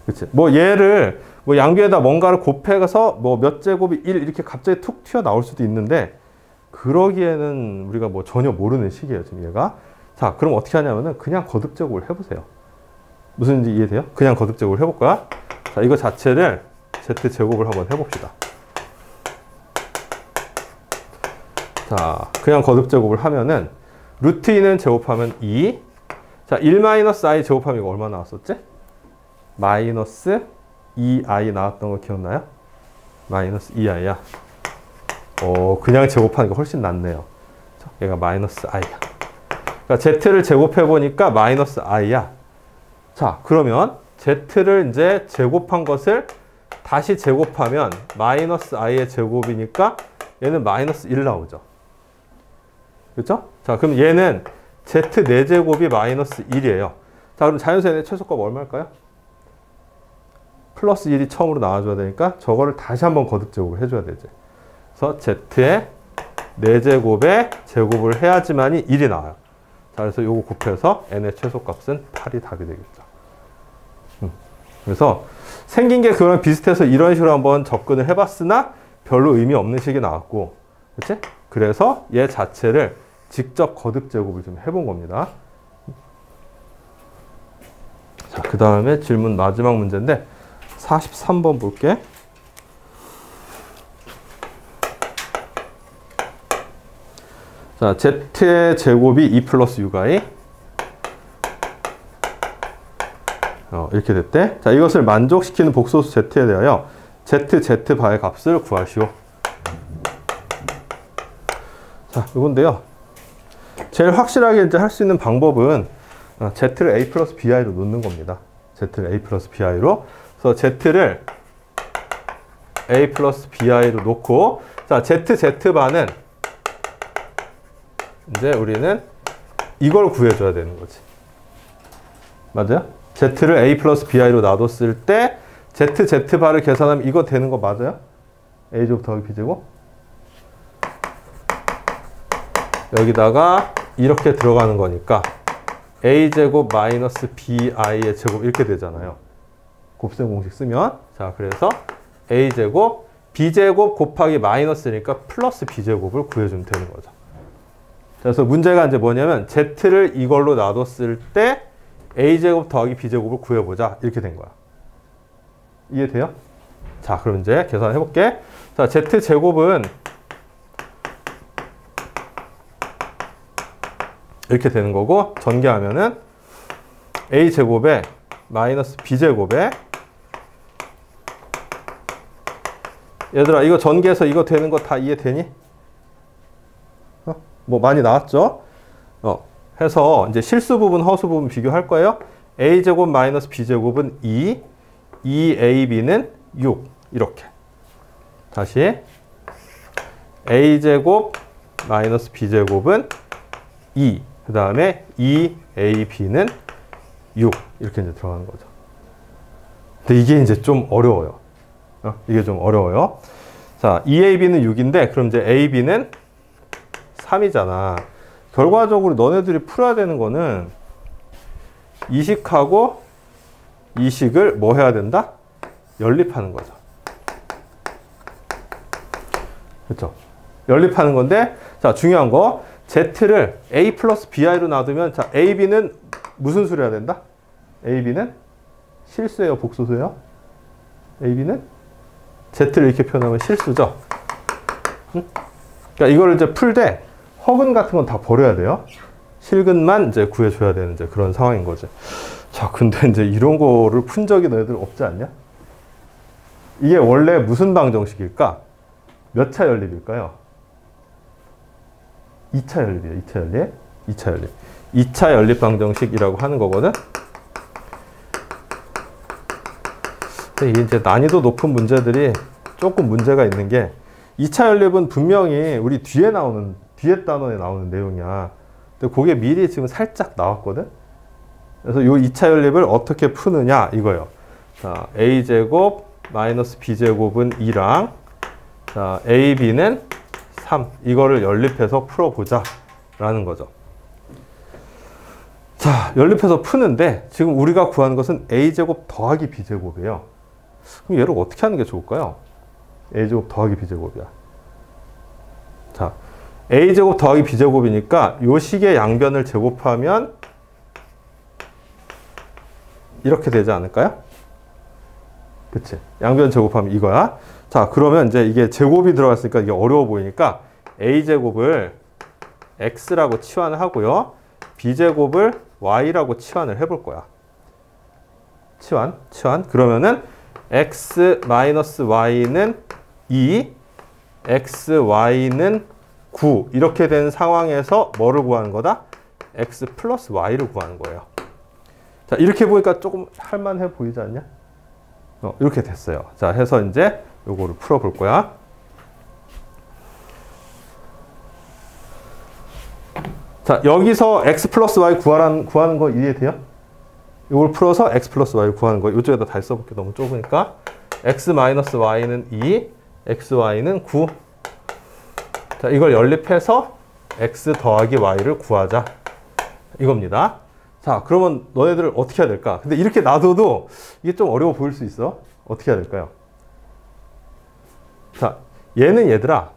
[SPEAKER 1] 그치? 뭐 얘를 뭐 양변에다 뭔가를 곱해서 뭐 몇 제곱이 1 이렇게 갑자기 툭 튀어나올 수도 있는데 그러기에는 우리가 뭐 전혀 모르는 식이에요, 지금 얘가. 자, 그럼 어떻게 하냐면은 그냥 거듭 제곱을 해보세요. 무슨지 이해돼요? 그냥 거듭 제곱을 해볼 거야. 자, 이거 자체를 z 제곱을 한번 해봅시다. 자, 그냥 거듭 제곱을 하면은 루트 2는 제곱하면 2. 자, 1-i 제곱하면 이거 얼마 나왔었지? 마이너스 2i 나왔던 거 기억나요? 마이너스 2i야. 그냥 제곱하는 게 훨씬 낫네요. 자, 얘가 마이너스 i야. 그러니까 z를 제곱해 보니까 마이너스 i야. 자, 그러면 z를 이제 제곱한 것을 다시 제곱하면 마이너스 i의 제곱이니까 얘는 마이너스 1 나오죠. 그렇죠? 자, 그럼 얘는 z 4제곱이 마이너스 1이에요. 자, 그럼 자연수 n의 최소값 얼마일까요? 플러스 1이 처음으로 나와줘야 되니까 저거를 다시 한번 거듭 제곱을 해줘야 되지. 그래서 z의 4제곱에 제곱을 해야지만이 1이 나와요. 자, 그래서 요거 곱해서 n의 최소값은 8이 답이 되겠죠. 그래서 생긴 게 그런 비슷해서 이런 식으로 한번 접근을 해봤으나 별로 의미 없는 식이 나왔고, 그치? 그래서 얘 자체를 직접 거듭 제곱을 좀 해본 겁니다. 자, 그 다음에 질문 마지막 문제인데 43번 볼게. 자, z의 제곱이 2 플러스 6i. 이렇게 됐대. 자, 이것을 만족시키는 복소수 z에 대하여 z바의 값을 구하시오. 자, 이건데요. 제일 확실하게 이제 할 수 있는 방법은 z를 a 플러스 bi로 놓는 겁니다. z를 a 플러스 bi로. 그래서 z를 a 플러스 bi로 놓고, 자, z바는 이제 우리는 이걸 구해줘야 되는 거지. 맞아요? z를 a 플러스 bi로 놔뒀을 때 z바를 계산하면 이거 되는 거 맞아요? a제곱 더하기 b제곱? 여기다가 이렇게 들어가는 거니까 a제곱 마이너스 bi의 제곱 이렇게 되잖아요. 곱셈 공식 쓰면. 자, 그래서 a제곱 b제곱 곱하기 마이너스니까 플러스 b제곱을 구해주면 되는 거죠. 그래서 문제가 이제 뭐냐면 z를 이걸로 놔뒀을 때 a제곱 더하기 b제곱을 구해보자. 이렇게 된 거야. 이해돼요? 자, 그럼 이제 계산해 볼게. 자, z제곱은 이렇게 되는 거고, 전개하면은 a제곱에 마이너스 b제곱에, 얘들아 이거 전개해서 이거 되는 거 다 이해되니? 뭐 많이 나왔죠? 해서 이제 실수 부분, 허수 부분 비교할 거예요. a제곱 마이너스 b제곱은 2ab는 6. 이렇게. 다시 a제곱 마이너스 b제곱은 2. 그 다음에 2ab는 6. 이렇게 이제 들어가는 거죠. 근데 이게 이제 좀 어려워요. 이게 좀 어려워요. 자, 2ab는 6인데, 그럼 이제 ab는 3이잖아. 결과적으로 너네들이 풀어야 되는 거는 이식하고 이식을 뭐 해야 된다? 연립하는 거죠. 그렇죠? 연립하는 건데, 자, 중요한 거, z를 a 플러스 bi로 놔두면, 자, ab는 무슨 수를 해야 된다? ab는 실수예요, 복소수예요? ab는 z를 이렇게 표현하면 실수죠. 응? 그러니까 이거를 이제 풀 때 허근 같은 건 다 버려야 돼요. 실근만 이제 구해줘야 되는 이제 그런 상황인 거지. 자, 근데 이제 이런 거를 푼 적이 너희들 없지 않냐? 이게 원래 무슨 방정식일까? 몇 차 연립일까요? 2차 연립이에요. 2차 연립. 2차 연립. 2차 연립 방정식이라고 하는 거거든. 근데 이제 난이도 높은 문제들이 조금 문제가 있는 게, 2차 연립은 분명히 우리 뒤에 단원에 나오는 내용이야. 근데 그게 미리 지금 살짝 나왔거든. 그래서 이 2차 연립을 어떻게 푸느냐 이거예요. 자, a제곱 마이너스 b제곱은 2랑, 자, ab는 3. 이거를 연립해서 풀어보자 라는 거죠. 자, 연립해서 푸는데 지금 우리가 구하는 것은 a제곱 더하기 b제곱이에요. 그럼 얘를 어떻게 하는 게 좋을까요? a제곱 더하기 b제곱이야. 자, a제곱 더하기 b제곱이니까 요 식의 양변을 제곱하면 이렇게 되지 않을까요? 그치? 양변 제곱하면 이거야. 자, 그러면 이제 이게 제곱이 들어갔으니까 이게 어려워 보이니까 a제곱을 x라고 치환을 하고요. b제곱을 y라고 치환을 해볼 거야. 치환. 그러면은 x 마이너스 y는 2, xy는 9. 이렇게 된 상황에서 뭐를 구하는 거다? x 플러스 y를 구하는 거예요. 자, 이렇게 보니까 조금 할만해 보이지 않냐? 이렇게 됐어요. 자, 해서 이제 요거를 풀어볼 거야. 자, 여기서 x 플러스 y 구하는 거 이해돼요? 이걸 풀어서 x 플러스 y 구하는 거. 이쪽에다 다시 써볼게. 너무 좁으니까. x 마이너스 y는 2, xy는 9. 자, 이걸 연립해서 x 더하기 y를 구하자. 이겁니다. 자, 그러면 너네들 어떻게 해야 될까? 근데 이렇게 놔둬도 이게 좀 어려워 보일 수 있어. 어떻게 해야 될까요? 자, 얘는 얘들아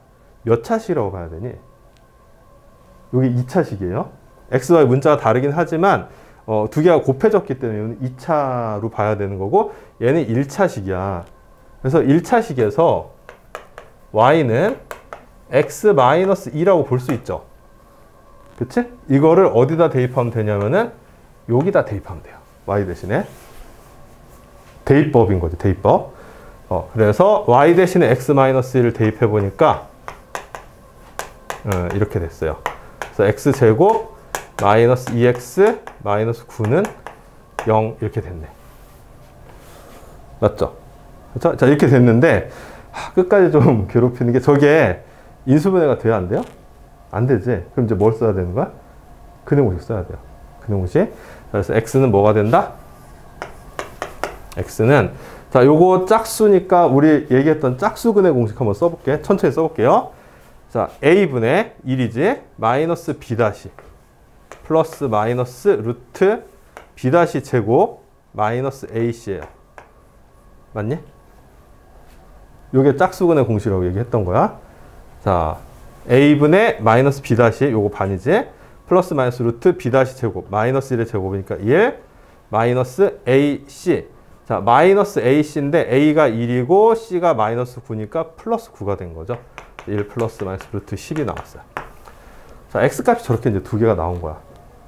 [SPEAKER 1] 몇 차식이라고 봐야 되니? 여기 2차식이에요. x, y 문자가 다르긴 하지만 두 개가 곱해졌기 때문에 2차로 봐야 되는 거고, 얘는 1차식이야. 그래서 1차식에서 y는 x-2라고 볼 수 있죠. 그치? 이거를 어디다 대입하면 되냐면은 여기다 대입하면 돼요. y 대신에. 대입법인 거죠. 대입법. 그래서 y 대신에 x-1을 대입해 보니까 이렇게 됐어요. 그래서 x제곱 마이너스 2x 마이너스 9는 0 이렇게 됐네. 맞죠? 그렇죠? 자, 이렇게 됐는데 끝까지 좀 괴롭히는 게 저게 인수분해가 돼야 안 돼요? 안 되지. 그럼 이제 뭘 써야 되는 거야? 근해공식 써야 돼요. 근해공식. 그래서 x는 뭐가 된다? x는 자, 요거 짝수니까 우리 얘기했던 짝수 근해공식 한번 써볼게. 천천히 써볼게요. 자, a분의 1이지 마이너스 b 다시 플러스 마이너스 루트 b 다시 제곱 마이너스 ac예요. 맞니? 요게 짝수근의 공식이라고 얘기했던 거야. 자, a분의 마이너스 b 다시 요거 반이지 플러스 마이너스 루트 b 다시 제곱 마이너스 1의 제곱이니까 1 마이너스 ac. 자, 마이너스 ac인데 a가 1이고 c가 마이너스 9니까 플러스 9가 된 거죠. 1 플러스 마이너스 루트 10이 나왔어요. 자, x값이 저렇게 이제 두 개가 나온 거야.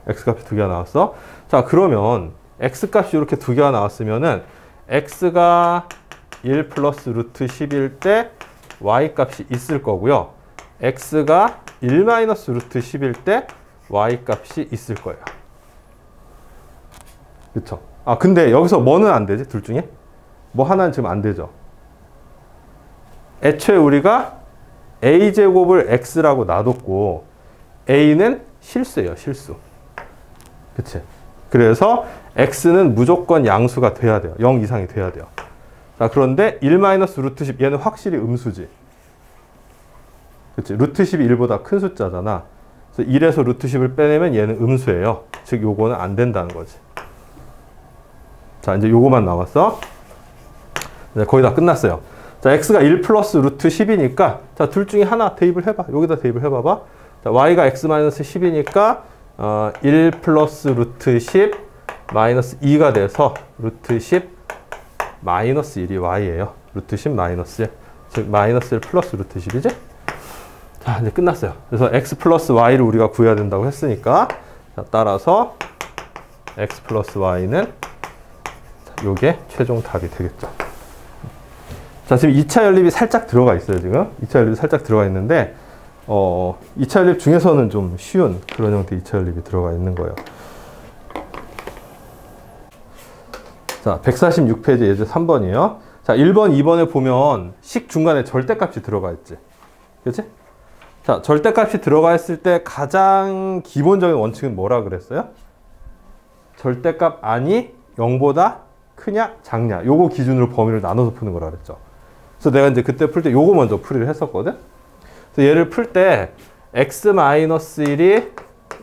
[SPEAKER 1] x값이 두 개가 나왔어. 자, 그러면 x값이 이렇게 두 개가 나왔으면은 x가 1 플러스 루트 10일 때 y값이 있을 거고요. x가 1 마이너스 루트 10일 때 y값이 있을 거예요. 그쵸? 아, 근데 여기서 뭐는 안 되지? 둘 중에? 뭐 하나는 지금 안 되죠. 애초에 우리가 a제곱을 x라고 놔뒀고 a는 실수예요. 실수. 그치? 그래서 x는 무조건 양수가 돼야 돼요. 0 이상이 돼야 돼요. 자, 그런데 1 마이너스 루트 10 얘는 확실히 음수지. 그치? 루트 10이 1보다 큰 숫자잖아. 그래서 1에서 루트 10을 빼내면 얘는 음수예요. 즉 요거는 안 된다는 거지. 자, 이제 요거만 남았어. 네, 거의 다 끝났어요. 자, x가 1 플러스 루트 10이니까 자, 둘 중에 하나 대입을 해봐. 여기다 대입을 해봐봐. 자, y가 x 마이너스 10이니까 1 플러스 루트 10 마이너스 2가 돼서 루트 10 마이너스 1이 y예요. 루트 10 마이너스 1. 즉 마이너스 1 플러스 루트 10이지? 자, 이제 끝났어요. 그래서 x 플러스 y를 우리가 구해야 된다고 했으니까 자, 따라서 x 플러스 y는 요게 최종 답이 되겠죠. 자, 지금 2차 연립이 살짝 들어가 있어요. 지금 2차 연립이 살짝 들어가 있는데 2차 연립 중에서는 좀 쉬운 그런 형태의 2차 연립이 들어가 있는 거예요. 자, 146페이지 예제 3번이에요. 자, 1번, 2번에 보면 식 중간에 절대값이 들어가 있지. 그치? 자, 절대값이 들어가 있을 때 가장 기본적인 원칙은 뭐라 그랬어요? 절대값 안이 0보다 크냐 작냐 요거 기준으로 범위를 나눠서 푸는 거라 그랬죠. 그래서 내가 이제 그때 풀 때 요거 먼저 풀이를 했었거든. 그래서 얘를 풀 때 x-1이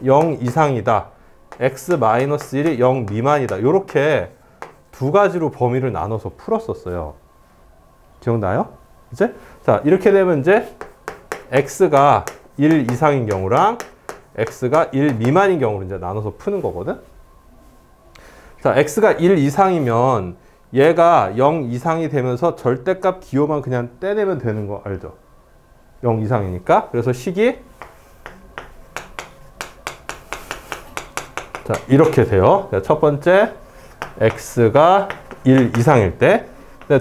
[SPEAKER 1] 0 이상이다. x-1이 0 미만이다. 요렇게 두 가지로 범위를 나눠서 풀었었어요. 기억나요? 이제? 자, 이렇게 되면 이제 x가 1 이상인 경우랑 x가 1 미만인 경우로 이제 나눠서 푸는 거거든. 자, x가 1 이상이면 얘가 0 이상이 되면서 절대값 기호만 그냥 떼내면 되는 거 알죠? 0 이상이니까. 그래서 식이 자, 이렇게 돼요. 첫 번째 x가 1 이상일 때,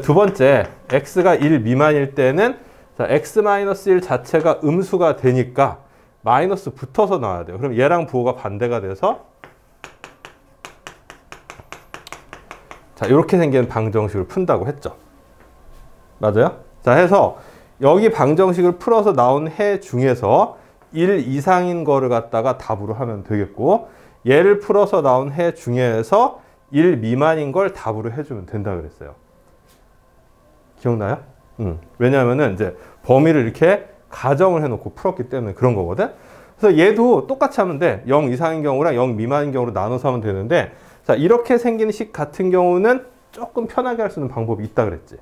[SPEAKER 1] 두 번째 x가 1 미만일 때는 자, x-1 자체가 음수가 되니까 마이너스 붙어서 나와야 돼요. 그럼 얘랑 부호가 반대가 돼서 자, 이렇게 생긴 방정식을 푼다고 했죠. 맞아요? 자, 해서 여기 방정식을 풀어서 나온 해 중에서 1 이상인 거를 갖다가 답으로 하면 되겠고, 얘를 풀어서 나온 해 중에서 1 미만인 걸 답으로 해주면 된다 그랬어요. 기억나요? 왜냐하면은 이제 범위를 이렇게 가정을 해놓고 풀었기 때문에 그런 거거든. 그래서 얘도 똑같이 하면 돼. 0 이상인 경우랑 0 미만인 경우로 나눠서 하면 되는데, 자, 이렇게 생긴 식 같은 경우는 조금 편하게 할 수 있는 방법이 있다 그랬지.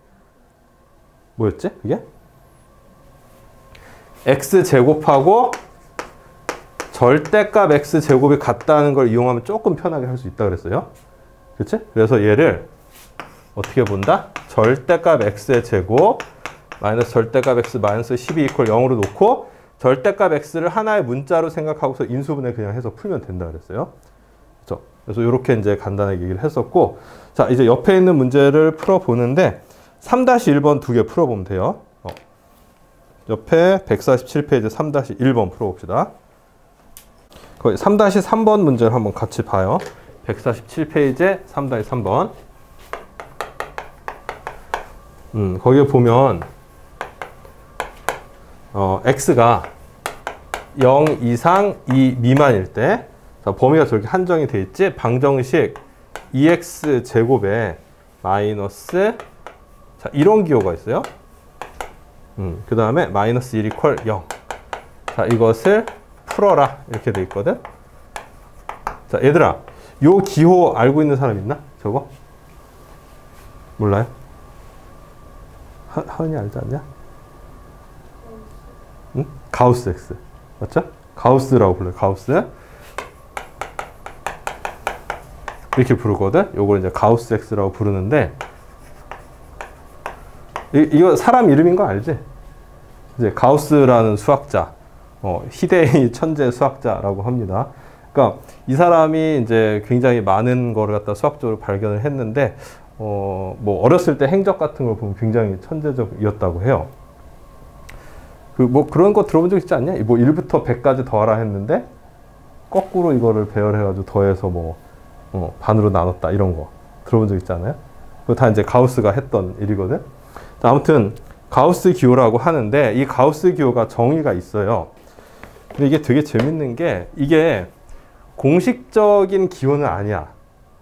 [SPEAKER 1] 뭐였지? 그게? x제곱하고 절대값 x제곱이 같다는 걸 이용하면 조금 편하게 할 수 있다 그랬어요. 그치? 그래서 얘를 어떻게 본다? 절대값 x의 제곱 마이너스 절대값 x 마이너스 12 이퀄 0으로 놓고 절대값 x를 하나의 문자로 생각하고서 인수분해 그냥 해서 풀면 된다 그랬어요. 그렇죠? 그래서 이렇게 이제 간단하게 얘기를 했었고, 자, 이제 옆에 있는 문제를 풀어보는데 3-1번 두 개 풀어보면 돼요. 옆에 147페이지 3-1번 풀어봅시다. 거기 3-3번 문제를 한번 같이 봐요. 147페이지에 3-3번. 거기에 보면 x가 0 이상 2 미만일 때, 자, 범위가 저렇게 한정이 돼 있지. 방정식 2x 제곱에 마이너스, 자, 이런 기호가 있어요. 그 다음에 마이너스 1 이퀄 0. 자, 이것을 풀어라 이렇게 돼 있거든. 자, 얘들아, 요 기호 알고 있는 사람 있나? 저거? 몰라요? 하은이 알지 않냐? 응? 가우스 X. 맞죠? 가우스라고 불러요. 가우스. 이렇게 부르거든. 요걸 이제 가우스 X라고 부르는데, 이거 사람 이름인 거 알지? 이제 가우스라는 수학자, 희대의 천재 수학자라고 합니다. 그러니까 이 사람이 이제 굉장히 많은 거를 갖다 수학적으로 발견을 했는데, 뭐 어렸을 때 행적 같은 걸 보면 굉장히 천재적이었다고 해요. 뭐 그런 거 들어본 적 있지 않냐? 뭐 1부터 100까지 더하라 했는데 거꾸로 이거를 배열해가지고 더해서 뭐 반으로 나눴다 이런 거 들어본 적 있지 않아요? 그거 다 이제 가우스가 했던 일이거든. 자, 아무튼 가우스 기호라고 하는데 이 가우스 기호가 정의가 있어요. 근데 이게 되게 재밌는 게 이게 공식적인 기호는 아니야.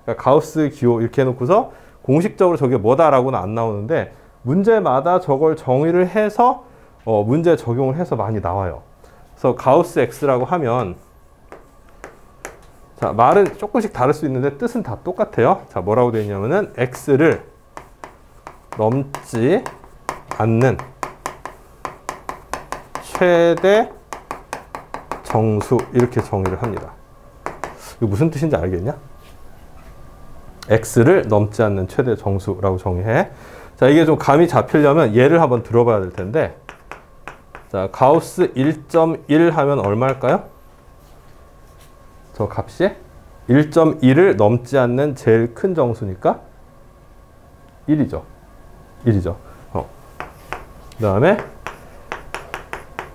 [SPEAKER 1] 그러니까 가우스 기호 이렇게 해놓고서 공식적으로 저게 뭐다라고는 안 나오는데 문제마다 저걸 정의를 해서 문제 적용을 해서 많이 나와요. 그래서 가우스 X라고 하면, 자, 말은 조금씩 다를 수 있는데 뜻은 다 똑같아요. 자, 뭐라고 되어 있냐면은 X를 넘지 않는 최대 정수 이렇게 정의를 합니다. 이거 무슨 뜻인지 알겠냐? X를 넘지 않는 최대 정수라고 정의해. 자, 이게 좀 감이 잡히려면 예를 한번 들어봐야 될 텐데, 자, 가우스 1.1 하면 얼마일까요? 저 값이 1.1을 넘지 않는 제일 큰 정수니까 1이죠. 1이죠. 그 다음에,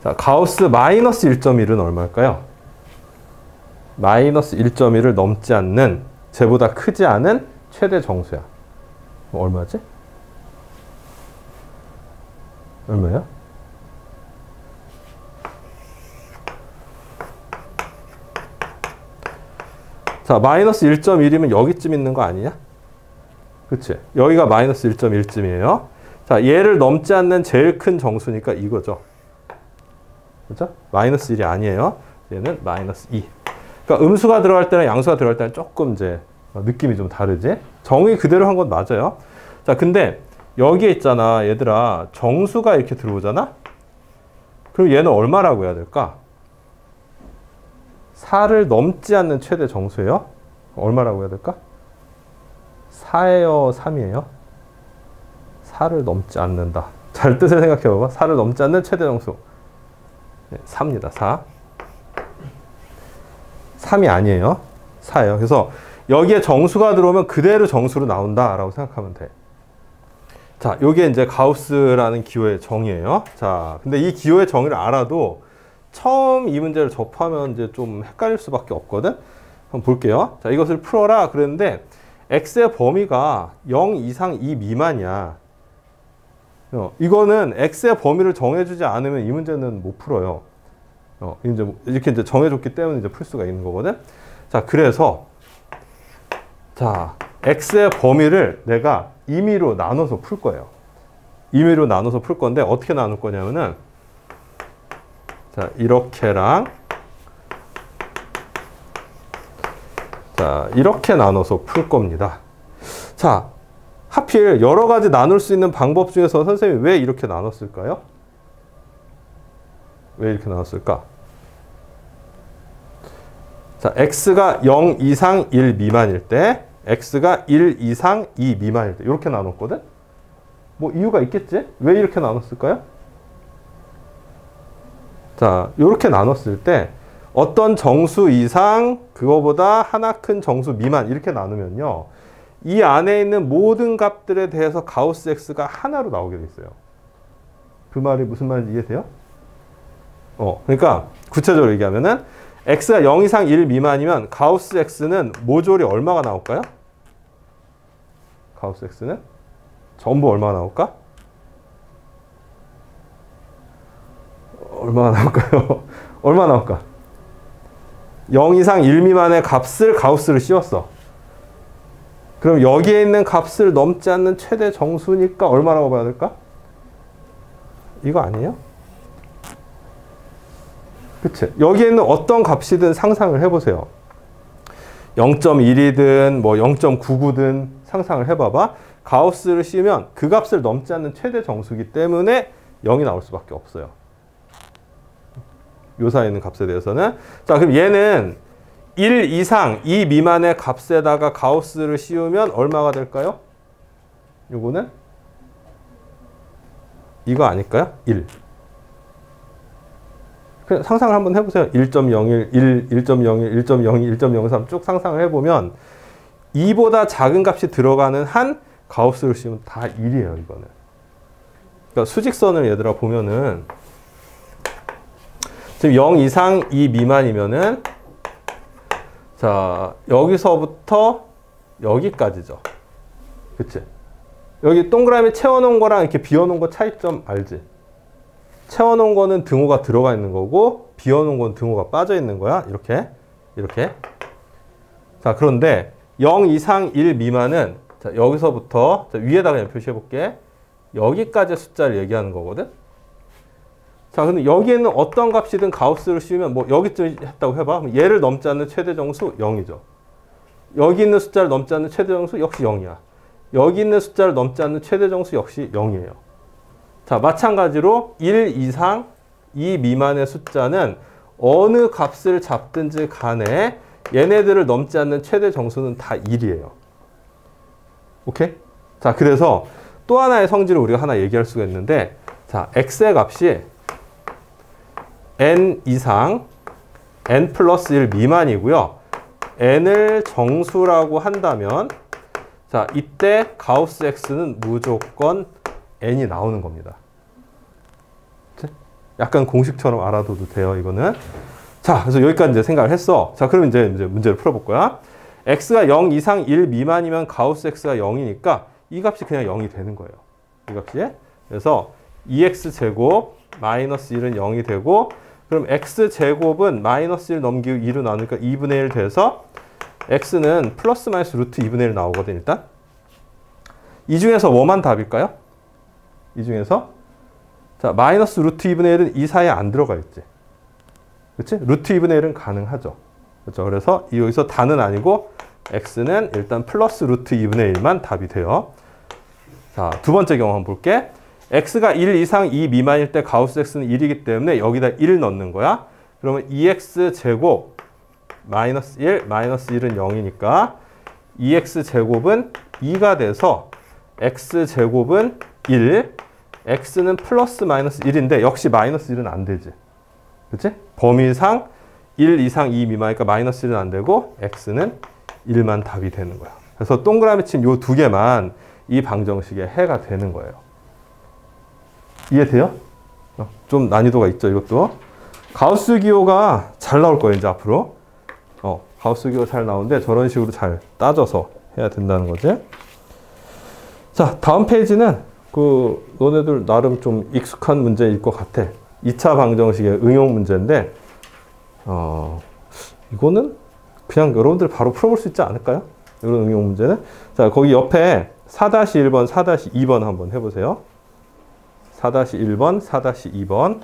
[SPEAKER 1] 자, 가우스 마이너스 1.1은 얼마일까요? 마이너스 1.1을 넘지 않는, 쟤보다 크지 않은 최대 정수야. 얼마지? 얼마야? 자, 마이너스 1.1이면 여기쯤 있는 거 아니냐? 그치? 여기가 마이너스 1.1쯤이에요. 자, 얘를 넘지 않는 제일 큰 정수니까 이거죠. 그죠? 마이너스 1이 아니에요. 얘는 마이너스 2. 그러니까 음수가 들어갈 때랑 양수가 들어갈 때는 조금 이제 느낌이 좀 다르지? 정의 그대로 한 건 맞아요. 자, 근데 여기에 있잖아, 얘들아. 정수가 이렇게 들어오잖아? 그럼 얘는 얼마라고 해야 될까? 4를 넘지 않는 최대 정수예요. 얼마라고 해야 될까? 4예요, 3이에요? 4를 넘지 않는다. 잘 뜻을 생각해 봐봐. 4를 넘지 않는 최대 정수. 네, 4입니다. 4. 3이 아니에요. 4예요. 그래서 여기에 정수가 들어오면 그대로 정수로 나온다라고 생각하면 돼. 자, 요게 이제 가우스라는 기호의 정의예요. 자, 근데 이 기호의 정의를 알아도 처음 이 문제를 접하면 이제 좀 헷갈릴 수밖에 없거든. 한번 볼게요. 자, 이것을 풀어라 그랬는데 x의 범위가 0 이상 2 미만이야. 이거는 x의 범위를 정해주지 않으면 이 문제는 못 풀어요. 이제 이렇게 이제 정해줬기 때문에 이제 풀 수가 있는 거거든. 자, 그래서 자, x의 범위를 내가 임의로 나눠서 풀 거예요. 임의로 나눠서 풀 건데 어떻게 나눌 거냐면은, 자, 이렇게랑, 자, 이렇게 나눠서 풀 겁니다. 자, 하필 여러 가지 나눌 수 있는 방법 중에서 선생님이 왜 이렇게 나눴을까요? 왜 이렇게 나눴을까? 자, x가 0 이상 1 미만일 때, x가 1 이상 2 미만일 때 이렇게 나눴거든? 뭐 이유가 있겠지? 왜 이렇게 나눴을까요? 자, 이렇게 나눴을 때 어떤 정수 이상 그거보다 하나 큰 정수 미만 이렇게 나누면요. 이 안에 있는 모든 값들에 대해서 가우스 X가 하나로 나오게 돼 있어요. 그 말이 무슨 말인지 이해돼요? 그러니까 구체적으로 얘기하면은 X가 0 이상 1 미만이면 가우스 X는 모조리 얼마가 나올까요? 가우스 X는 전부 얼마가 나올까? 얼마나 나올까요? 얼마 나올까? 0 이상 1 미만의 값을 가우스를 씌웠어. 그럼 여기에 있는 값을 넘지 않는 최대 정수니까 얼마라고 봐야 될까? 이거 아니에요? 그치? 여기에 있는 어떤 값이든 상상을 해보세요. 0.1이든 뭐 0.99든 상상을 해봐봐. 가우스를 씌우면 그 값을 넘지 않는 최대 정수이기 때문에 0이 나올 수밖에 없어요. 요 사이에 있는 값에 대해서는. 자, 그럼 얘는 1 이상 2 미만의 값에다가 가우스를 씌우면 얼마가 될까요? 요거는 이거 아닐까요? 1. 그냥 상상을 한번 해보세요. 1.01, 1, 1.01, 1.02, 1.03 쭉 상상을 해보면 2보다 작은 값이 들어가는 한 가우스를 씌우면 다 1이에요. 이거는. 그러니까 수직선을 얘들아 보면은 지금 0 이상 2 미만이면은 자, 여기서부터 여기까지죠. 그치? 여기 동그라미 채워놓은 거랑 이렇게 비워놓은 거 차이점 알지? 채워놓은 거는 등호가 들어가 있는 거고, 비워놓은 건 등호가 빠져 있는 거야. 이렇게. 이렇게. 자, 그런데 0 이상 1 미만은 자, 여기서부터 자, 위에다가 그냥 표시해 볼게. 여기까지 숫자를 얘기하는 거거든? 자, 근데 여기에는 어떤 값이든 가우스를 씌우면 뭐 여기쯤 했다고 해봐. 그럼 얘를 넘지 않는 최대 정수 0이죠. 여기 있는 숫자를 넘지 않는 최대 정수 역시 0이야. 여기 있는 숫자를 넘지 않는 최대 정수 역시 0이에요. 자, 마찬가지로 1 이상 2 미만의 숫자는 어느 값을 잡든지 간에 얘네들을 넘지 않는 최대 정수는 다 1이에요. 오케이? 자, 그래서 또 하나의 성질을 우리가 하나 얘기할 수가 있는데, 자, x의 값이 n 이상 n 플러스 1 미만이고요. n을 정수라고 한다면 자, 이때 가우스 x는 무조건 n이 나오는 겁니다. 약간 공식처럼 알아둬도 돼요, 이거는. 자, 그래서 여기까지 이제 생각을 했어. 자, 그럼 이제 문제를 풀어볼 거야. x가 0 이상 1 미만이면 가우스 x가 0이니까 이 값이 그냥 0이 되는 거예요. 이 값이. 그래서 2x제곱 마이너스 1은 0이 되고, 그럼 x제곱은 마이너스 1 넘기고 2로 나누니까 2분의 1 돼서 x는 플러스 마이너스 루트 2분의 1 나오거든, 일단. 이 중에서 뭐만 답일까요? 이 중에서 자, 마이너스 루트 2분의 1은 이 사이에 안 들어가 있지. 그치? 루트 2분의 1은 가능하죠. 그렇죠? 그래서 여기서 다는 아니고 x는 일단 플러스 루트 2분의 1만 답이 돼요. 자, 두 번째 경우 한번 볼게. x가 1 이상 2 미만일 때 가우스 x는 1이기 때문에 여기다 1 넣는 거야. 그러면 2x제곱 마이너스 1, 마이너스 1은 0이니까 2x제곱은 2가 돼서 x제곱은 1, x는 플러스 마이너스 1인데 역시 마이너스 1은 안 되지. 그치? 범위상 1 이상 2 미만이니까 마이너스 1은 안 되고 x는 1만 답이 되는 거야. 그래서 동그라미 친 요 두 개만 이 방정식의 해가 되는 거예요. 이해돼요? 좀 난이도가 있죠, 이것도. 가우스 기호가 잘 나올 거예요, 이제 앞으로. 가우스 기호가 잘 나오는데 저런 식으로 잘 따져서 해야 된다는 거지. 자, 다음 페이지는 너네들 나름 좀 익숙한 문제일 것 같아. 2차 방정식의 응용 문제인데, 이거는 그냥 여러분들 바로 풀어볼 수 있지 않을까요? 이런 응용 문제는. 자, 거기 옆에 4-1번, 4-2번 한번 해보세요. 4-1번, 4-2번.